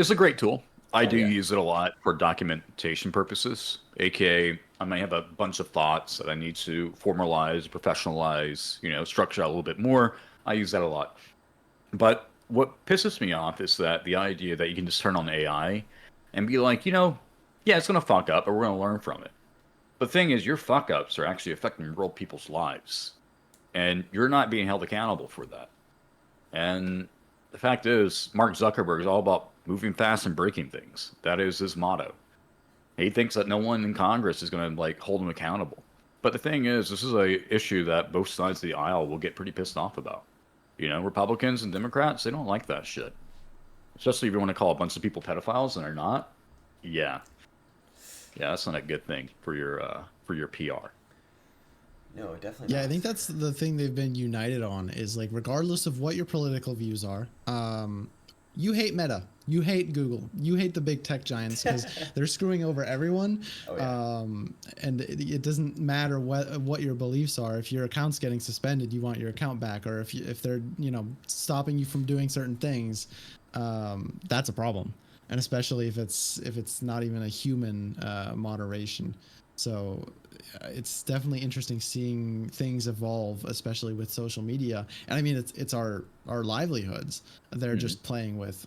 a great tool. I do yeah. use it a lot for documentation purposes, aka I might have a bunch of thoughts that I need to formalize, professionalize, structure out a little bit more. I use that a lot. But what pisses me off is that the idea that you can just turn on AI and be like, yeah, it's gonna fuck up, but we're gonna learn from it. The thing is, your fuck ups are actually affecting real people's lives, and you're not being held accountable for that. And the fact is, Mark Zuckerberg is all about moving fast and breaking things. That is his motto. He thinks that no one in Congress is going to like hold him accountable. But the thing is, this is a issue that both sides of the aisle will get pretty pissed off about. Republicans and Democrats, they don't like that shit. Especially if you want to call a bunch of people pedophiles and they're not. Yeah, that's not a good thing for your PR. No, definitely. Yeah, not. I think that's the thing they've been united on is like regardless of what your political views are, you hate Meta, you hate Google, you hate the big tech giants because they're screwing over everyone. Oh, yeah. And it doesn't matter what your beliefs are. If your account's getting suspended, you want your account back, or if they're stopping you from doing certain things, that's a problem. And especially if it's not even a human moderation. So it's definitely interesting seeing things evolve, especially with social media. And I mean, it's our livelihoods. They're just playing with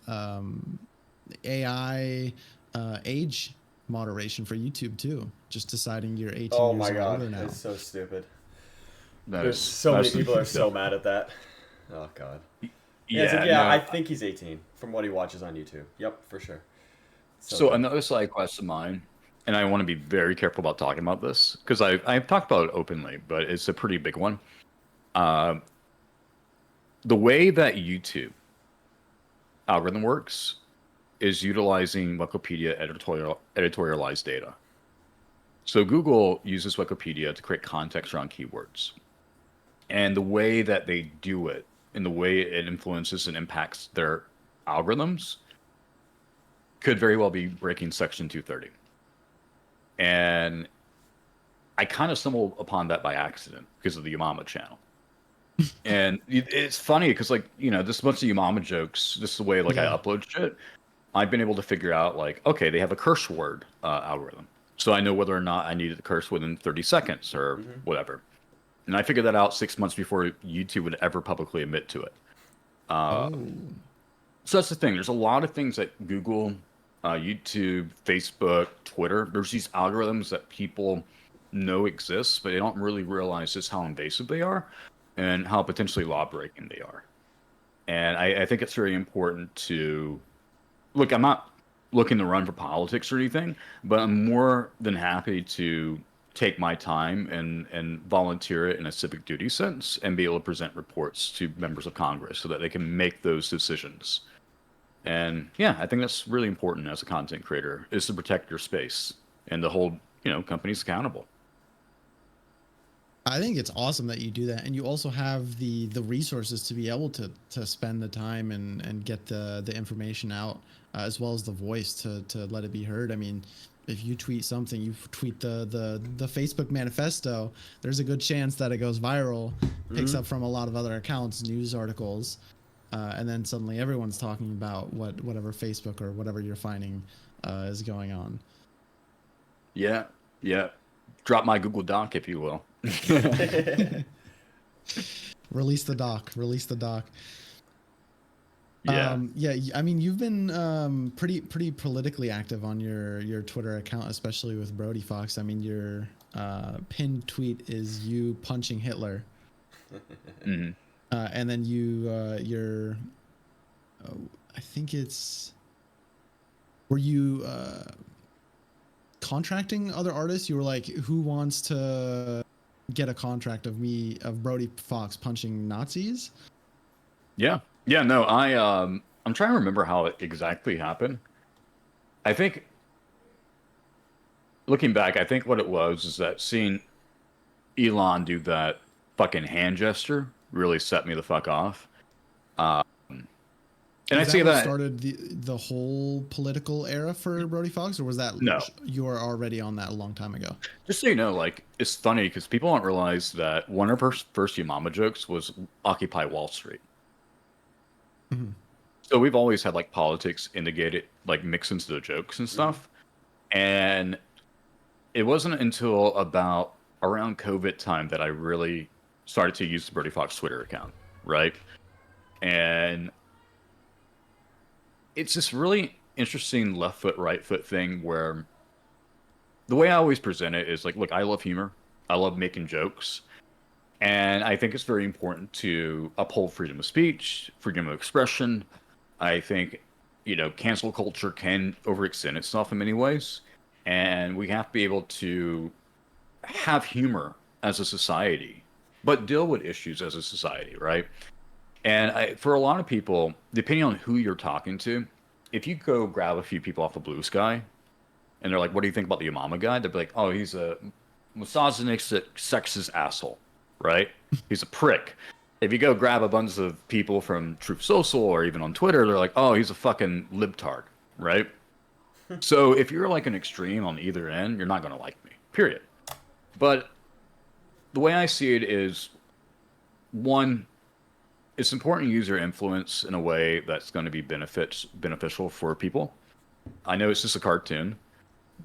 AI age moderation for YouTube too. Just deciding you're 18 Oh years my or god, older now. it's so stupid. That There's is- so many that's- people are so mad at that. Oh god. Yeah, it's like, no. I think he's 18 from what he watches on YouTube. Yep, for sure. So bad. another side quest of mine, and I want to be very careful about talking about this because I've talked about it openly, but it's a pretty big one. The way that YouTube algorithm works is utilizing Wikipedia editorialized data. So Google uses Wikipedia to create context around keywords. And the way that they do it and the way it influences and impacts their algorithms could very well be breaking Section 230. And I kind of stumbled upon that by accident because of the Yamama channel. And it's funny because, like, you know, this bunch of Yamama jokes, this is the way, like, I Yeah. upload shit. I've been able to figure out, like, okay, they have a curse word algorithm. So I know whether or not I needed to curse within 30 seconds or whatever. And I figured that out 6 months before YouTube would ever publicly admit to it. Oh. So that's the thing. There's a lot of things that Google, YouTube, Facebook, Twitter, there's these algorithms that people know exist, but they don't really realize just how invasive they are and how potentially law-breaking they are. And I think it's very important to look. I'm not looking to run for politics or anything, but I'm more than happy to take my time and volunteer it in a civic duty sense and be able to present reports to members of Congress so that they can make those decisions. And yeah, I think that's really important as a content creator is to protect your space and to hold, you know, companies accountable. I think it's awesome that you do that, and you also have the resources to be able to spend the time and get the information out, as well as the voice to let it be heard. I mean, if you tweet something, you tweet the Facebook manifesto, there's a good chance that it goes viral, picks up from a lot of other accounts, news articles, and then suddenly everyone's talking about whatever Facebook or whatever you're finding is going on. Yeah, yeah. Drop my Google Doc, if you will. Release the doc. Release the doc. Yeah. Yeah. I mean, you've been pretty politically active on your Twitter account, especially with Brody Foxx. I mean, your pinned tweet is you punching Hitler, hmm and then your I think it's were you contracting other artists? You were like, who wants to get a contract of Brody Foxx punching Nazis? Yeah. Yeah, no, I'm trying to remember how it exactly happened. I think looking back, I think what it was is that seeing Elon do that fucking hand gesture really set me the fuck off. Um, and I Is that say what that started the whole political era for Brody Foxx, or was that no, you were already on that a long time ago? just so you know, like it's funny because people don't realize that one of her first Yamama jokes was Occupy Wall Street. Mhm. So we've always had like politics indicated, like mixed into the jokes and stuff. And it wasn't until about around COVID time that I really started to use the Brody Fox Twitter account, right? And it's this really interesting left foot, right foot thing where the way I always present it is like, look, I love humor. I love making jokes. And I think it's very important to uphold freedom of speech, freedom of expression. I think, you know, cancel culture can overextend itself in many ways. And we have to be able to have humor as a society, but deal with issues as a society, right? And for a lot of people, depending on who you're talking to, if you go grab a few people off the blue sky and they're like, what do you think about the Yamama guy? They'll be like, oh, he's a misogynistic, sexist asshole, right? He's a prick. If you go grab a bunch of people from Truth Social or even on Twitter, they're like, oh, he's a fucking libtard, right? So if you're like an extreme on either end, you're not going to like me, period. But the way I see it is one, it's important to use your influence in a way that's going to be beneficial for people. I know it's just a cartoon,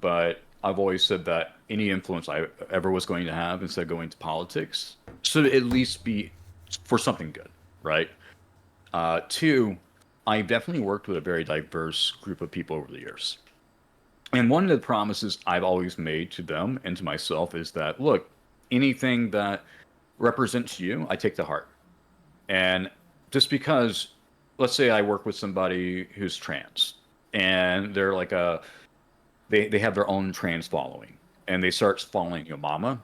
but I've always said that any influence I ever was going to have instead of going to politics should at least be for something good, right? Two, I definitely worked with a very diverse group of people over the years. And one of the promises I've always made to them and to myself is that, look, anything that represents you, I take to heart. And just because, let's say I work with somebody who's trans and they're like they have their own trans following and they start following your mama.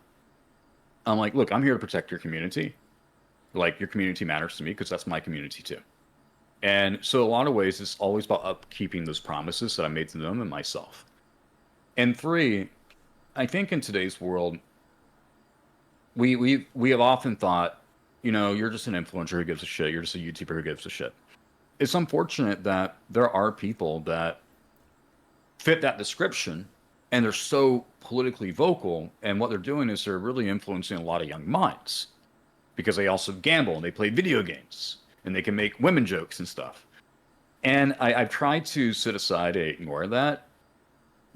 I'm like, look, I'm here to protect your community. Like your community matters to me because that's my community too. And so a lot of ways, it's always about upkeeping those promises that I made to them and myself. And three, I think in today's world, we have often thought you're just an influencer who gives a shit. You're just a YouTuber who gives a shit. It's unfortunate that there are people that fit that description and they're so politically vocal. And what they're doing is they're really influencing a lot of young minds because they also gamble and they play video games and they can make women jokes and stuff. And I've tried to sit aside and ignore that,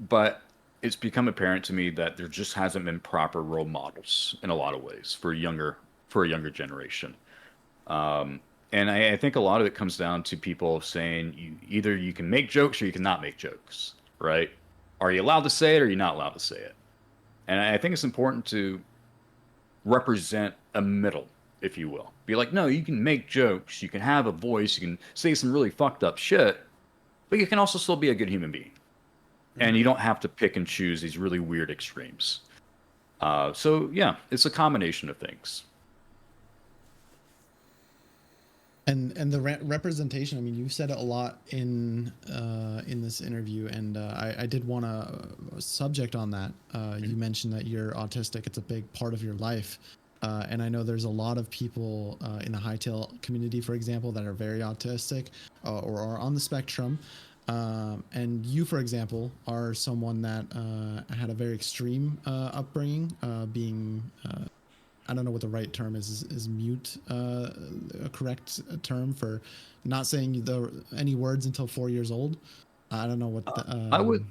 but it's become apparent to me that there just hasn't been proper role models in a lot of ways for a younger generation. Um, and I think a lot of it comes down to people saying either you can make jokes or you cannot make jokes, right? Are you allowed to say it or are you not allowed to say it? And I think it's important to represent a middle, if you will. Be like, no, you can make jokes, you can have a voice, you can say some really fucked up shit, but you can also still be a good human being. And you don't have to pick and choose these really weird extremes. So yeah, it's a combination of things. And the representation, I mean, you said it a lot in this interview, and I did want a subject on that. You mentioned that you're autistic. It's a big part of your life. And I know there's a lot of people in the Hytale community, for example, that are very autistic or are on the spectrum. And you, for example, are someone that had a very extreme upbringing, being I don't know what the right term is. Is mute a correct term for not saying any words until 4 years old? I don't know what the, I would.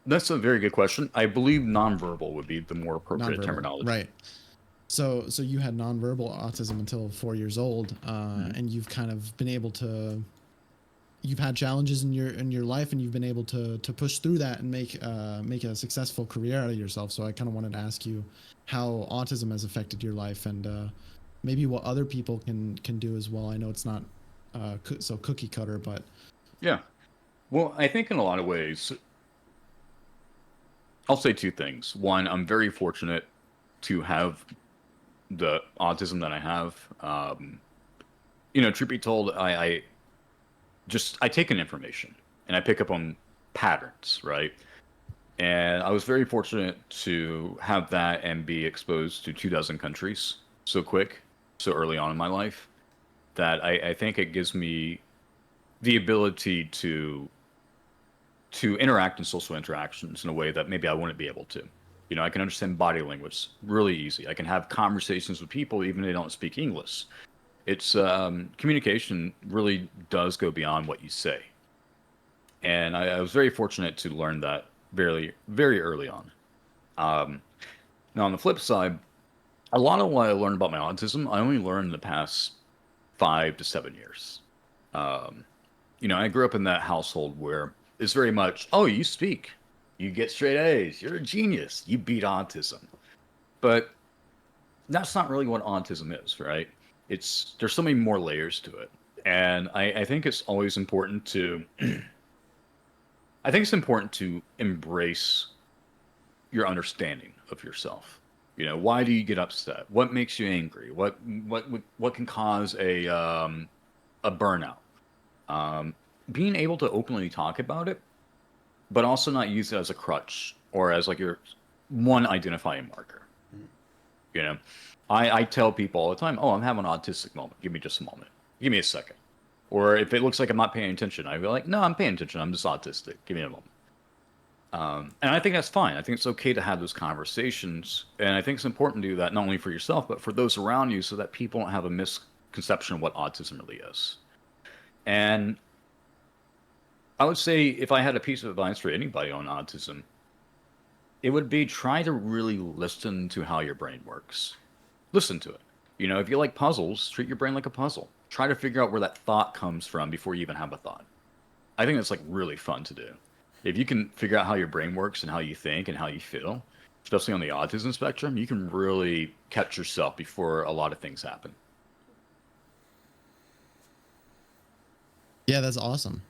That's a very good question. I believe nonverbal would be the more appropriate nonverbal, terminology. right? So you had nonverbal autism until 4 years old, and you've kind of been able to. You've had challenges in your life, and you've been able to push through that and make a successful career out of yourself. So I kind of wanted to ask you how autism has affected your life, and maybe what other people can do as well. I know it's not so cookie cutter, but Yeah. Well, I think in a lot of ways, I'll say two things. One, I'm very fortunate to have the autism that I have. Truth be told, I take in information and I pick up on patterns, right? And I was very fortunate to have that and be exposed to 2 dozen countries so quick, so early on in my life, that I think it gives me the ability to interact in social interactions in a way that maybe I wouldn't be able to. I can understand body language really easy. I can have conversations with people even if they don't speak English. It's communication really does go beyond what you say, and I was very fortunate to learn that very very early on. Um, Now on the flip side, a lot of what I learned about my autism, I only learned in the past 5 to 7 years. Um, I grew up in that household where it's very much, oh, you speak, you get straight A's, you're a genius, you beat autism. But that's not really what autism is, right? There's so many more layers to it. And I think it's always important to I think it's important to embrace your understanding of yourself. Why do you get upset? What makes you angry? What can cause a burnout? Um, Being able to openly talk about it, but also not use it as a crutch or as like your one identifying marker. You know, I tell people all the time, "Oh, I'm having an autistic moment. Give me just a moment. Give me a second." Or if it looks like I'm not paying attention, I be like, "No, I'm paying attention. I'm just autistic. Give me a moment." And I think that's fine. I think it's okay to have those conversations, and I think it's important to do that not only for yourself but for those around you, so that people don't have a misconception of what autism really is. And I would say if I had a piece of advice for anybody on autism, it would be try to really listen to how your brain works. Listen to it. If you like puzzles, treat your brain like a puzzle. Try to figure out where that thought comes from before you even have a thought. I think that's like really fun to do. If you can figure out how your brain works and how you think and how you feel, especially on the autism spectrum, you can really catch yourself before a lot of things happen. yeah, that's awesome.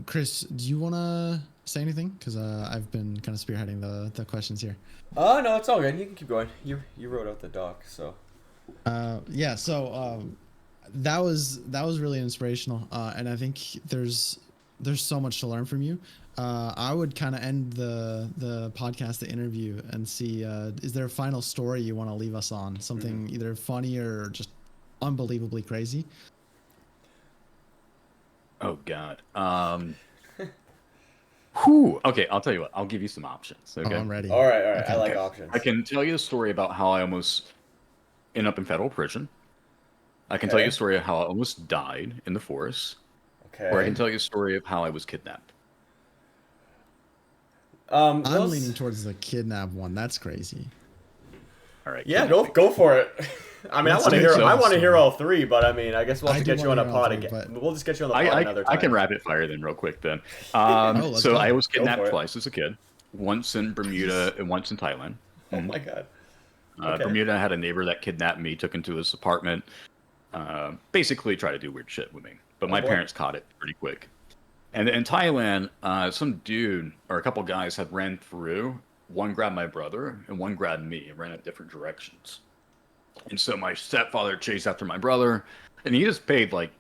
Chris, do you want to say anything? Because I've been kind of spearheading the questions here. Oh no, it's all good. You can keep going. You wrote out the doc, so. Yeah, so that was really inspirational, and I think there's there's so much to learn from you. I would kind of end the podcast, the interview, and see is there a final story you want to leave us on? Something either funny or just unbelievably crazy. Oh God. Whew. Okay, I'll tell you what. I'll give you some options. Oh, Okay. I'm ready. All right. I Okay. like Okay. options. I can tell you a story about how I almost ended up in federal prison. I can tell you a Okay. story of how I almost died in the forest, or I can Okay. tell you a story of how I was kidnapped. I'm leaning towards the kidnap one. That's crazy. All right, Yeah, kidnapping. go for it. I mean, Let's do it. I So- want to hear all three, but I mean, I guess we'll have I to do get you on wanna a hear all pod three, again. but- We'll just get you on the pod another time. I can rapid fire them real quick then. let's So go. I was Go for kidnapped it. twice as a kid. Once in Bermuda and once in Thailand. Oh my god. Okay. Bermuda had a neighbor that kidnapped me, took into his apartment, basically tried to do weird shit with me. But my boy. parents caught it pretty quick. And in Thailand, some dude or a couple guys had ran through. One grabbed my brother and one grabbed me and ran in different directions. And so my stepfather chased after my brother, and he just paid like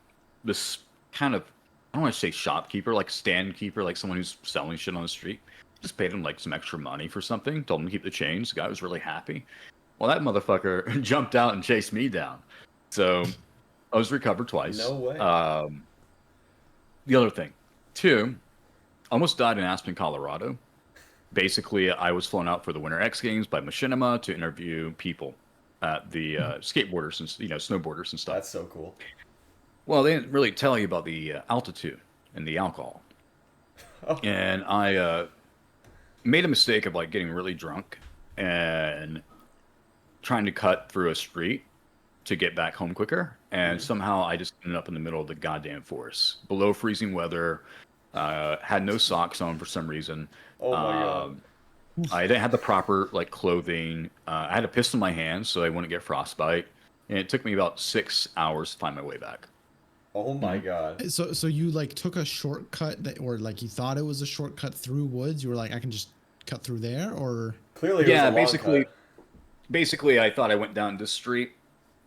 this kind of, I don't want to say shopkeeper, like stand keeper, like someone who's selling shit on the street. Just paid him like some extra money for something, told him to keep the change. The guy was really happy. Well, that motherfucker jumped out and chased me down. So I was recovered twice. No way. The other thing, two, almost died in Aspen, Colorado. Basically, I was flown out for the Winter X Games by Machinima to interview people at the skateboarders and snowboarders and stuff. That's so cool. Well, they didn't really tell you about the altitude and the alcohol. Oh. And I made a mistake of like getting really drunk and trying to cut through a street to get back home quicker. And somehow I just ended up in the middle of the goddamn forest, below freezing weather. Had no socks on for some reason. Oh my god. I didn't have the proper like clothing. I had a pistol in my hand so I wouldn't get frostbite, and it took me about 6 hours to find my way back. Oh my god. So you like took a shortcut or like you thought it was a shortcut through woods. You were like, I can just cut through there, or Clearly, it Yeah, was a long basically, cut. basically, I thought I went down this street,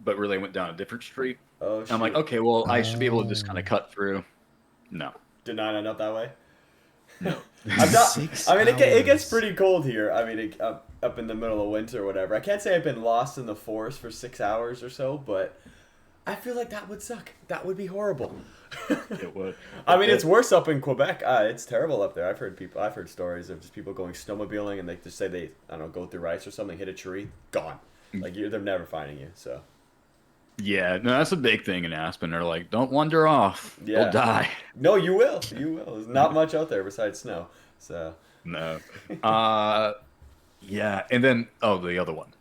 but really I went down a different street. Oh And shit. I'm like, okay, well, I should be able to just kind Oh. of cut through. No, Did not end up that way. no. I'm not. 6 I mean, it gets hours. pretty cold here. I mean, up in the middle of winter or whatever. I can't say I've been lost in the forest for 6 hours or so, but I feel like that would suck. That would be horrible. It would. I mean, it's worse up in Quebec. It's terrible up there. I've heard stories of just people going snowmobiling and they just say they, I don't know, go through ice or something, hit a tree, gone. Like they're never finding you. So Yeah, no, that's a big thing in Aspen. They're like, don't wander off. Yeah. You'll die. no, you will. You will. There's not much out there besides snow. So No. Yeah, and then the other one.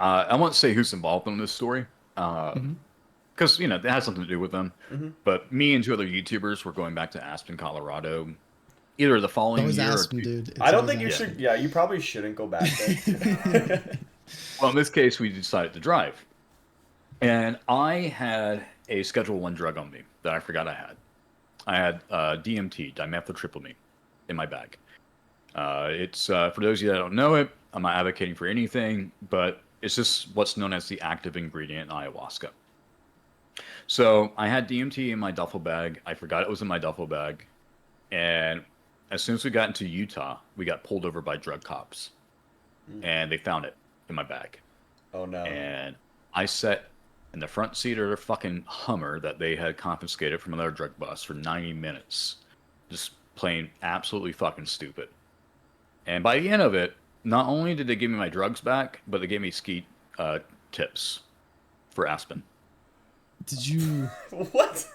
I won't say who's involved in this story, because it has something to do with them. But me and two other YouTubers were going back to Aspen, Colorado, either the following always year. Aspen, dude. It's I don't always think you Aspen. should. Yeah, you probably shouldn't go back there. Well, in this case, we decided to drive, and I had a Schedule 1 drug on me that I forgot I had. I had DMT, dimethyltryptamine, in my bag. It's for those of you that don't know it, I'm not advocating for anything, but it's just what's known as the active ingredient in ayahuasca. So I had DMT in my duffel bag. I forgot it was in my duffel bag, and as soon as we got into Utah, we got pulled over by drug cops, and they found it in my bag. Oh no. And I sat in the front seat of their fucking Hummer that they had confiscated from another drug bust for 90 minutes, just playing absolutely fucking stupid. And by the end of it, not only did they give me my drugs back, but they gave me ski tips for Aspen. Did you? What?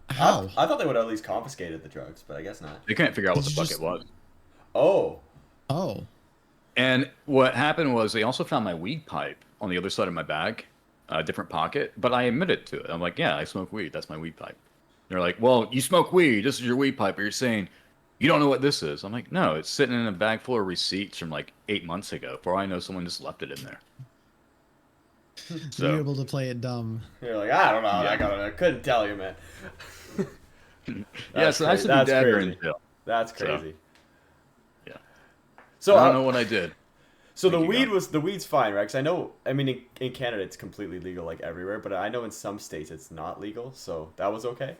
How? I thought they would have at least confiscated the drugs, but I guess not. They couldn't figure out what Did the you fuck just- it was. Oh. Oh. And what happened was they also found my weed pipe on the other side of my bag, a different pocket, but I admitted to it. I'm like, yeah, I smoke weed. That's my weed pipe. They're like, well, you smoke weed. This is your weed pipe. But you're saying you don't know what this is. I'm like, no, it's sitting in a bag full of receipts from like 8 months ago. For all I know, someone just left it in there. So you're able to play it dumb. You're like, I don't know. Yeah. I couldn't tell you, man. Yeah, so I should be That's dead or crazy. in jail. That's So, crazy. Yeah. So I don't know what I did. So Thank you, God. the weed's fine, right? Because I know, I mean, in Canada it's completely legal like everywhere, but I know in some states it's not legal. So that was okay.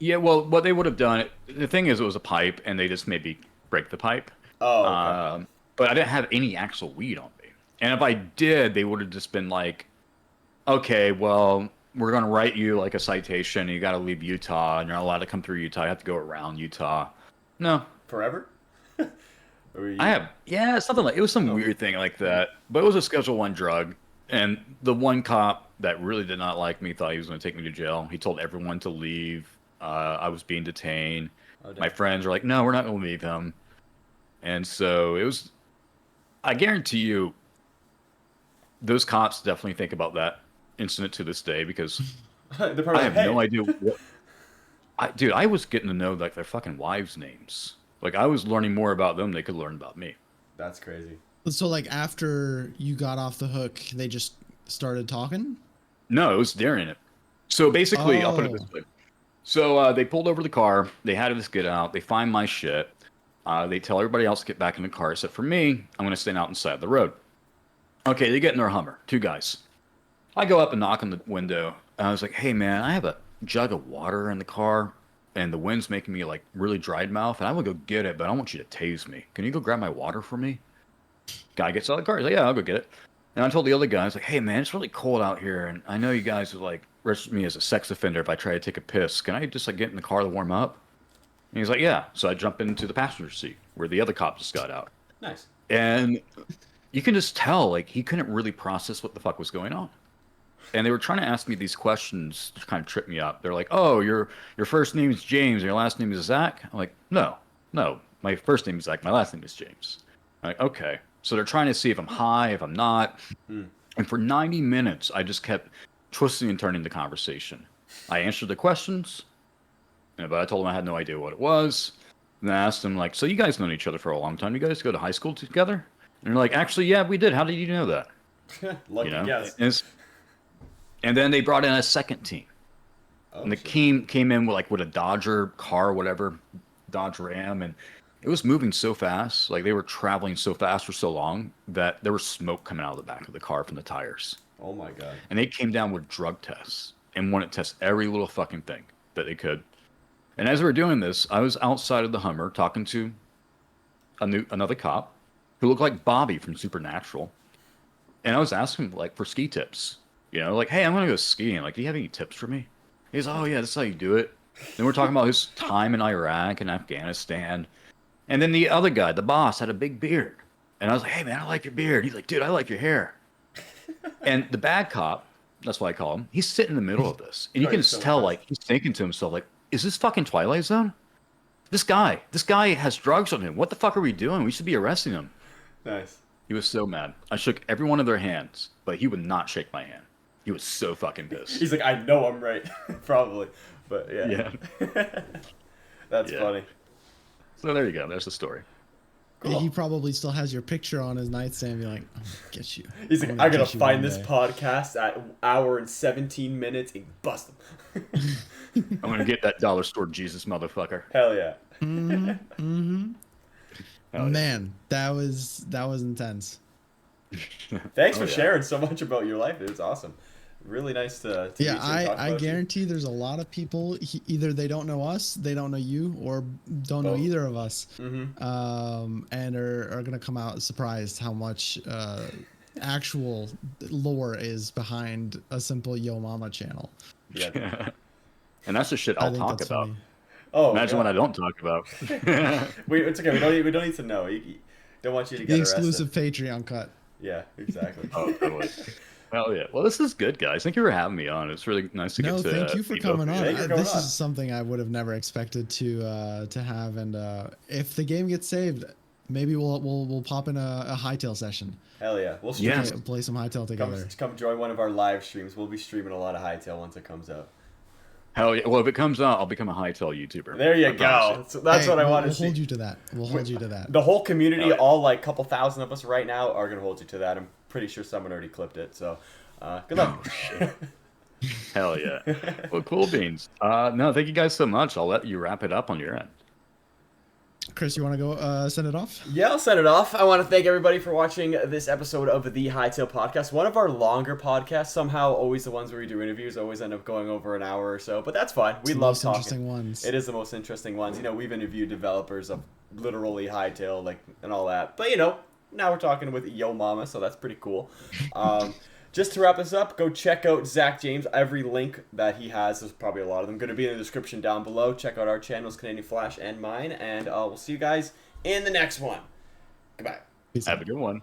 Yeah, well, what they would have done, the thing is, it was a pipe, and they just maybe break the pipe. Oh, okay. But I didn't have any actual weed on me. And if I did, they would have just been like, okay, well, we're going to write you like a citation. You got to leave Utah, and you're not allowed to come through Utah. You have to go around Utah. No, Forever? Or I you? have, yeah, something like it was some Oh. weird thing like that. But it was a Schedule One drug, and the one cop that really did not like me thought he was going to take me to jail. He told everyone to leave. I was being detained. Oh, My damn. friends were like, "No, we're not going to leave him." And so it was. I guarantee you, those cops definitely think about that incident to this day because They're I probably like, have no hey. idea what. Dude, I was getting to know like their fucking wives' names. Like I was learning more about them than they could learn about me. That's crazy. So like after you got off the hook, they just started talking? No, it was during it. So basically, I'll put it Oh. this way. So they pulled over the car. They had us get out. They find my shit. They tell everybody else to get back in the car except for me. I'm going to stand out inside the road. Okay, they get in their Hummer. Two guys. I go up and knock on the window. And I was like, hey, man, I have a jug of water in the car. And the wind's making me like really dried mouth. And I will go get it, but I don't want you to tase me. Can you go grab my water for me? Guy gets out of the car. He's like, yeah, I'll go get it. And I told the other guy, I was like, hey, man, it's really cold out here. And I know you guys would like register me as a sex offender if I try to take a piss. Can I just like get in the car to warm up? And he's like, yeah. So I jump into the passenger seat where the other cop just got out. Nice. And you can just tell, like, he couldn't really process what the fuck was going on. And they were trying to ask me these questions to kind of trip me up. They're like, oh, your first name is James, and your last name is Zach? I'm like, no, no. My first name is Zach, my last name is James. I'm like, okay. So they're trying to see if I'm high, if I'm not. Hmm. And for 90 minutes, I just kept twisting and turning the conversation. I answered the questions, but I told them I had no idea what it was. And I asked them, like, so you guys known each other for a long time. You guys go to high school together? And they're like, actually, yeah, we did. How did you know that? Lucky You know? guess. And then they brought in a second team. Oh, And the shit. team came in with like with a Dodger car or whatever, Dodge Ram, and it was moving so fast. Like they were traveling so fast for so long that there was smoke coming out of the back of the car from the tires. Oh my god. And they came down with drug tests and wanted to test every little fucking thing that they could. And as we were doing this, I was outside of the Hummer talking to another cop who looked like Bobby from Supernatural. And I was asking him like for ski tips. You know, like, hey, I'm gonna go skiing. Like, do you have any tips for me? He's, oh yeah, that's how you do it. Then we're talking about his time in Iraq and Afghanistan. And then the other guy, the boss, had a big beard. And I was like, hey man, I like your beard. He's like, dude, I like your hair. And the bad cop, that's what I call him, he's sitting in the middle of this. And you Oh, can he's just so tell, impressed. like, he's thinking to himself, like, is this fucking Twilight Zone? This guy has drugs on him. What the fuck are we doing? We should be arresting him. Nice. He was so mad. I shook every one of their hands, but he would not shake my hand. He was so fucking pissed. He's like, I know I'm right. Probably. But yeah. Yeah. That's Yeah. funny. So there you go. There's the story. Cool. He probably still has your picture on his nightstand. Be like, I'm gonna get you. He's like, I'm I gotta get you find one this day." podcast at hour and 17 minutes and bust him. I'm gonna get that dollar store Jesus motherfucker. Hell yeah. Mm-hmm. Hell yeah. Man, that was intense. Thanks Oh, for yeah. sharing so much about your life. It was awesome. Really nice to meet you Yeah, and talk I about you. guarantee there's a lot of people. Either they don't know us, they don't know you, or don't know Both. either of us, Mm-hmm. and are gonna come out surprised how much actual lore is behind a simple Yo Mama channel. Yeah. And that's the shit I I'll think talk that's about. funny. Oh, Imagine God. what I don't talk about. It's okay. We don't need to know. Don't want you to The get exclusive arrested. Patreon cut. Yeah, exactly. Oh, totally. Hell yeah. Well, this is good, guys. Thank you for having me on. It's really nice to No, get to. thank you for meet both coming of you. on. Thank you for coming This on. is something I would have never expected to have, and if the game gets saved, maybe we'll pop in a Hytale session. Hell yeah. We'll stream. Yes. Play some Hytale together. Come join one of our live streams. We'll be streaming a lot of Hytale once it comes out. Hell yeah. Well, if it comes out, I'll become a Hytale YouTuber. There you I promise go. So that's Hey, what I we'll- want to we'll see. hold you to that. We'll hold you to that. The whole community, Oh, yeah. all like couple thousand of us right now, are gonna hold you to that. I'm pretty sure someone already clipped it. So, good luck. Hell yeah. Well, cool beans. No, thank you guys so much. I'll let you wrap it up on your end. Chris, you want to go send it off? Yeah, I'll send it off. I want to thank everybody for watching this episode of the Hytale podcast. One of our longer podcasts. Somehow, always the ones where we do interviews always end up going over an hour or so, but that's fine. We love talking. Interesting ones. It is the most interesting ones. You know, we've interviewed developers of literally Hytale, like, and all that. But, you know, now we're talking with Yo Mama, so that's pretty cool. Just to wrap this up, go check out Zach James. Every link that he has, there's probably a lot of them, going to be in the description down below. Check out our channels, CanadianFlash and Myne, and we'll see you guys in the next one. Goodbye. Peace Have out. a good one.